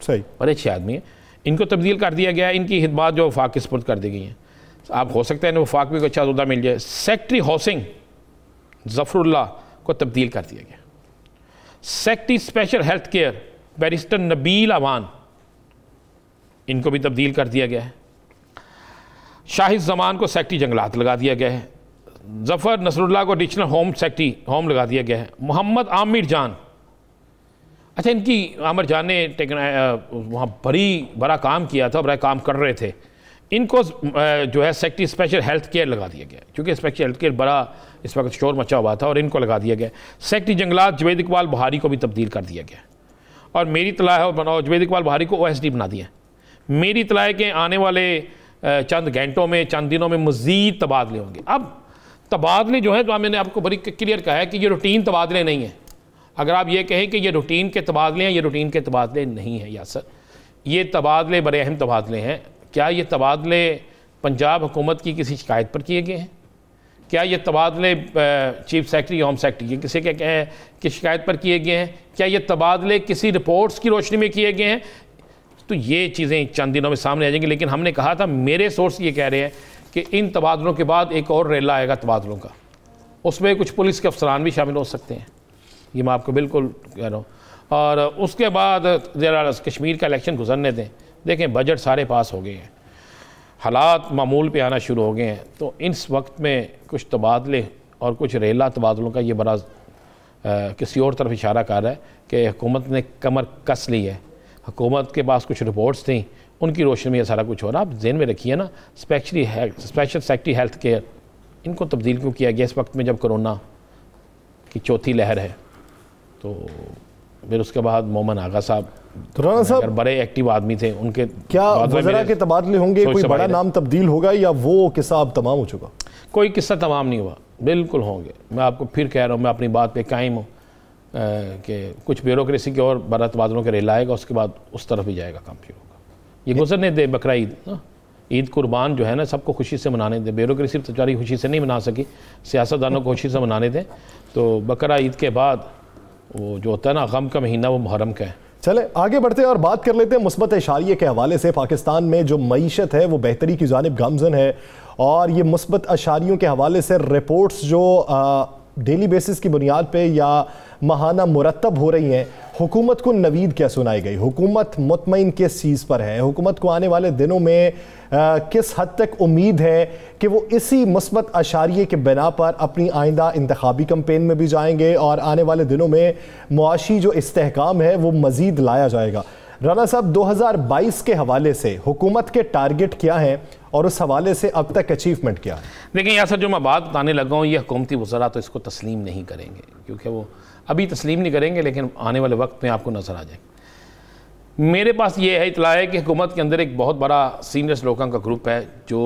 सही बड़े अच्छे आदमी है, इनको तब्दील कर दिया गया, इनकी खिदमत जो वफाक के सपुर्द कर दी गई हैं। आप हो सकता है इन्हें वफाक भी अच्छा उहदा मिल जाए। सेक्रेटरी हाउसिंग ज़फ़रुल्लाह को तब्दील कर दिया गया। Secretary special health care barrister Nabeel Awan, इनको भी तब्दील कर दिया गया है। शाहिद जमान को सेक्रेटरी जंगलात लगा दिया गया है। जफ़र नसरुल्लाह को एडिशनल होम सेक्रेटरी होम लगा दिया गया है। मोहम्मद आमिर जान, अच्छा इनकी आमिर जान ने वहाँ बड़ा काम किया था, बड़ा काम कर रहे थे, इनको जो है सेक्रेटरी स्पेशल हेल्थ केयर लगा दिया गया क्योंकि स्पेशल हेल्थ केयर बड़ा इस वक्त शोर मचा हुआ था और इनको लगा दिया गया। सेक्रेटरी जंगलात जवेद इकबाल बुहारी को भी तब्दील कर दिया गया और मेरी इत्तला है बनाओ जवेद इकबाल बुहारी को OSD बना दिया। मेरी इत्तला है कि आने वाले चंद घंटों में, चंद दिनों में मज़ीद तबादले होंगे। अब तबादले जो है तो मैंने आपको बड़ी क्लियर कहा है कि ये रूटीन तबादले नहीं है। अगर आप ये कहें कि ये रूटीन के तबादले हैं, ये रूटीन के तबादले नहीं हैं यासर, ये तबादले बड़े अहम तबादले हैं। क्या ये तबादले पंजाब हुकूमत की किसी शिकायत पर किए गए हैं? क्या ये तबादले चीफ सेक्रेटरी होम सेक्रेटरी किसी के की शिकायत पर किए गए हैं? क्या ये तबादले किसी रिपोर्ट्स की रोशनी में किए गए हैं? तो ये चीज़ें चंद दिनों में सामने आ जाएंगी। लेकिन हमने कहा था, मेरे सोर्स ये कह रहे हैं कि इन तबादलों के बाद एक और रेला आएगा तबादलों का, उसमें कुछ पुलिस के अफसरान भी शामिल हो सकते हैं, ये मैं आपको बिल्कुल कह रहा हूँ। और उसके बाद ज़रा कश्मीर का इलेक्शन गुजरने दें। देखें बजट सारे पास हो गए हैं, हालात मामूल पे आना शुरू हो गए हैं, तो इस वक्त में कुछ तबादले और कुछ रेला तबादलों का ये बड़ा किसी और तरफ इशारा कर रहा है कि हुकूमत ने कमर कस ली है। हुकूमत के पास कुछ रिपोर्ट्स थी, उनकी रोशनी में ये सारा कुछ हो रहा। आप ज़हन में रखिए ना, स्पेशल सेक्रेटरी हेल्थ केयर इनको तब्दील क्यों किया गया इस वक्त में जब कोरोना की चौथी लहर है? तो फिर उसके बाद मोमन आगा साहब, तो राणा साहब अगर बड़े एक्टिव आदमी थे, उनके क्या वज़रा के तबादले होंगे? कोई बड़ा नाम तब्दील होगा या वो किस्सा अब तमाम हो चुका? कोई किस्सा तमाम नहीं हुआ, बिल्कुल होंगे। मैं आपको फिर कह रहा हूँ, मैं अपनी बात पे कायम हूँ कि कुछ ब्यूरोक्रेसी की और बड़ा तबादलों के रेल आएगा, उसके बाद उस तरफ ही जाएगा काम शुरू होगा। ये गुजरने दे बकरा ईद ना, ईद कुर्बान जो है ना, सबको खुशी से मनाने दे। ब्यूरोक्रेसी तो बेचारी खुशी से नहीं मना सकी, सियासतदानों को खुशी से मनाने दें। तो बकरा ईद के बाद वो जो होता है ना गम का महीना, वो मुहर्रम का है। चले आगे बढ़ते हैं और बात कर लेते हैं मुस्बत इशारिये के हवाले से। पाकिस्तान में जो मईशत है वो बेहतरी की जानिब गामजन है, और ये मुस्बत इशारियों के हवाले से रिपोर्ट्स जो डेली बेसिस की बुनियाद पे या माहाना मुरतब हो रही हैं, हुकूमत को नवीद क्या सुनाई गई? हुकूमत मुतमईन किस चीज़ पर है? हुकूमत को आने वाले दिनों में किस हद तक उम्मीद है कि वो इसी मुस्बत अशारिये के बिना पर अपनी आइंदा इंतखाबी कैंपेन में भी जाएंगे और आने वाले दिनों में मुआशी जो इस्तेहकाम है वो मज़ीद लाया जाएगा? राना साहब, 2022 के हवाले से हुकूमत के टारगेट क्या हैं और उस हवाले से अब तक अचीवमेंट क्या है? देखिए यार सर, जो मैं बात बताने लगा हूँ, ये हुकूमती वज़रा तो इसको तस्लीम नहीं करेंगे, क्योंकि वो अभी तस्लीम नहीं करेंगे, लेकिन आने वाले वक्त में आपको नज़र आ जाएगा। मेरे पास ये है इतला है कि हुकूमत के अंदर एक बहुत बड़ा सीनियर्स लोगों का ग्रुप है जो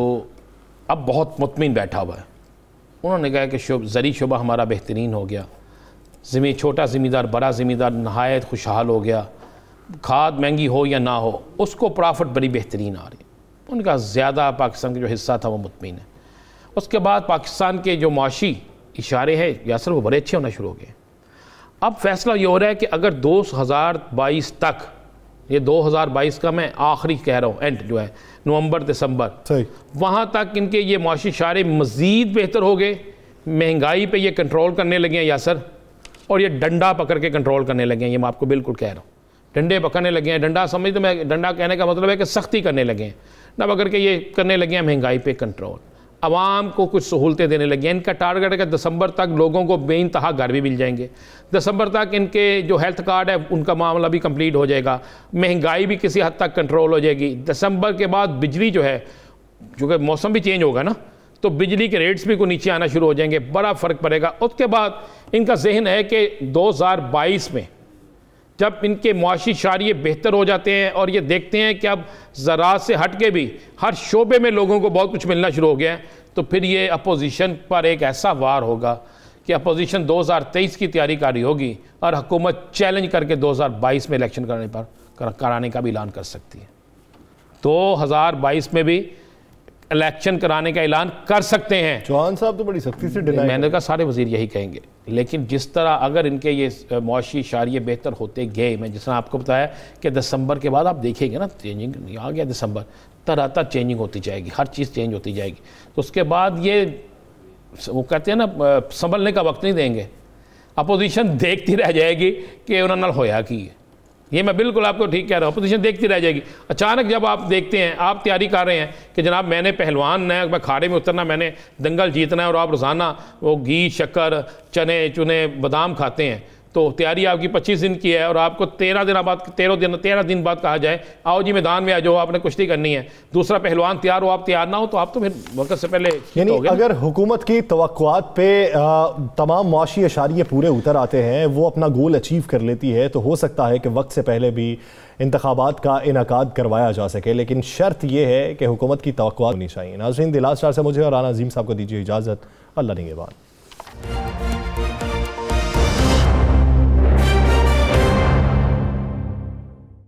अब बहुत मुतमिन बैठा हुआ है। उन्होंने कहा कि ज़री शुबा हमारा बेहतरीन हो गया, छोटा ज़मींदार बड़ा ज़मींदार नहायत खुशहाल हो गया, खाद महंगी हो या ना हो उसको प्रॉफिट बड़ी बेहतरीन आ रही। उनका ज़्यादा पाकिस्तान का जो हिस्सा था वो मुतमिन है। उसके बाद पाकिस्तान के जो माशी इशारे हैं यासर, वो बड़े अच्छे होना शुरू हो गए। अब फैसला ये हो रहा है कि अगर 2022 तक, ये 2022 का मैं आखिरी कह रहा हूँ, एंड जो है नवंबर दिसंबर, वहाँ तक इनके ये माशी इशारे मज़ीद बेहतर हो गए। महंगाई पे ये कंट्रोल करने लगे हैं यासर, और ये डंडा पकड़ के कंट्रोल करने लगे हैं। ये मैं आपको बिल्कुल कह रहा हूँ, डंडे पकड़ने लगे हैं। डंडा समझ, तो मैं डंडा कहने का मतलब है कि सख्ती करने लगे हैं, ना पकड़ के ये करने लगे हैं महंगाई पे कंट्रोल, आवाम को कुछ सहूलतें देने लगे हैं। इनका टारगेट है कि दिसंबर तक लोगों को बेइंतहा घर भी मिल जाएंगे, दिसंबर तक इनके जो हेल्थ कार्ड है उनका मामला भी कंप्लीट हो जाएगा, महंगाई भी किसी हद तक कंट्रोल हो जाएगी। दिसंबर के बाद बिजली जो है, चूँकि मौसम भी चेंज होगा ना, तो बिजली के रेट्स भी को नीचे आना शुरू हो जाएंगे, बड़ा फ़र्क पड़ेगा। उसके बाद इनका जहन है कि 2022 में जब इनके मुआशी इशारे बेहतर हो जाते हैं और ये देखते हैं कि अब ज़राअत से हट के भी हर शोबे में लोगों को बहुत कुछ मिलना शुरू हो गया है, तो फिर ये अपोजिशन पर एक ऐसा वार होगा कि अपोजिशन 2023 की तैयारी कर रही होगी और हुकूमत चैलेंज करके 2022 में इलेक्शन कराने का भी ऐलान कर सकती है। 2022 में भी इलेक्शन कराने का ऐलान कर सकते हैं। चौहान साहब तो बड़ी सख्ती से डिनाई, मैंने कहा सारे वजीर यही कहेंगे, लेकिन जिस तरह अगर इनके ये मुआशी इशारे बेहतर होते गए, मैं जिस तरह आपको बताया कि दिसंबर के बाद आप देखेंगे ना चेंजिंग आ गया, दिसंबर तरह तरह चेंजिंग होती जाएगी, हर चीज़ चेंज होती जाएगी। तो उसके बाद ये वो कहते हैं ना, संभलने का वक्त नहीं देंगे, अपोजिशन देखती रह जाएगी कि उन्होंने होया कि ये मैं बिल्कुल आपको ठीक कह रहा हूँ, अपोजिशन देखती रह जाएगी। अचानक जब आप देखते हैं, आप तैयारी कर रहे हैं कि जनाब मैंने पहलवान है, मैं खाड़े में उतरना, मैंने दंगल जीतना है, और आप रोज़ाना वो घी शक्कर चने चुने बादाम खाते हैं, तो तैयारी आपकी 25 दिन की है और आपको 13 दिन बाद कहा जाए आओ जी मैदान में आ जाओ, आपने कुश्ती करनी है, दूसरा पहलवान तैयार हो, आप तैयार ना हो, तो आप तो फिर वक्त से पहले। यानी अगर हुकूमत की तवक्कुआत पे तमाम मुआशी इशारे पूरे उतर आते हैं, वो अपना गोल अचीव कर लेती है, तो हो सकता है कि वक्त से पहले भी इंतखाबात का इनकाद करवाया जा सके, लेकिन शर्त यह है कि हुकूमत की तवक्कुआत होनी चाहिए। नाज़रीन, द लास्ट स्टार से मुझे और राना अजीम साहब को दीजिए इजाज़त। अल्लाह निगहबान।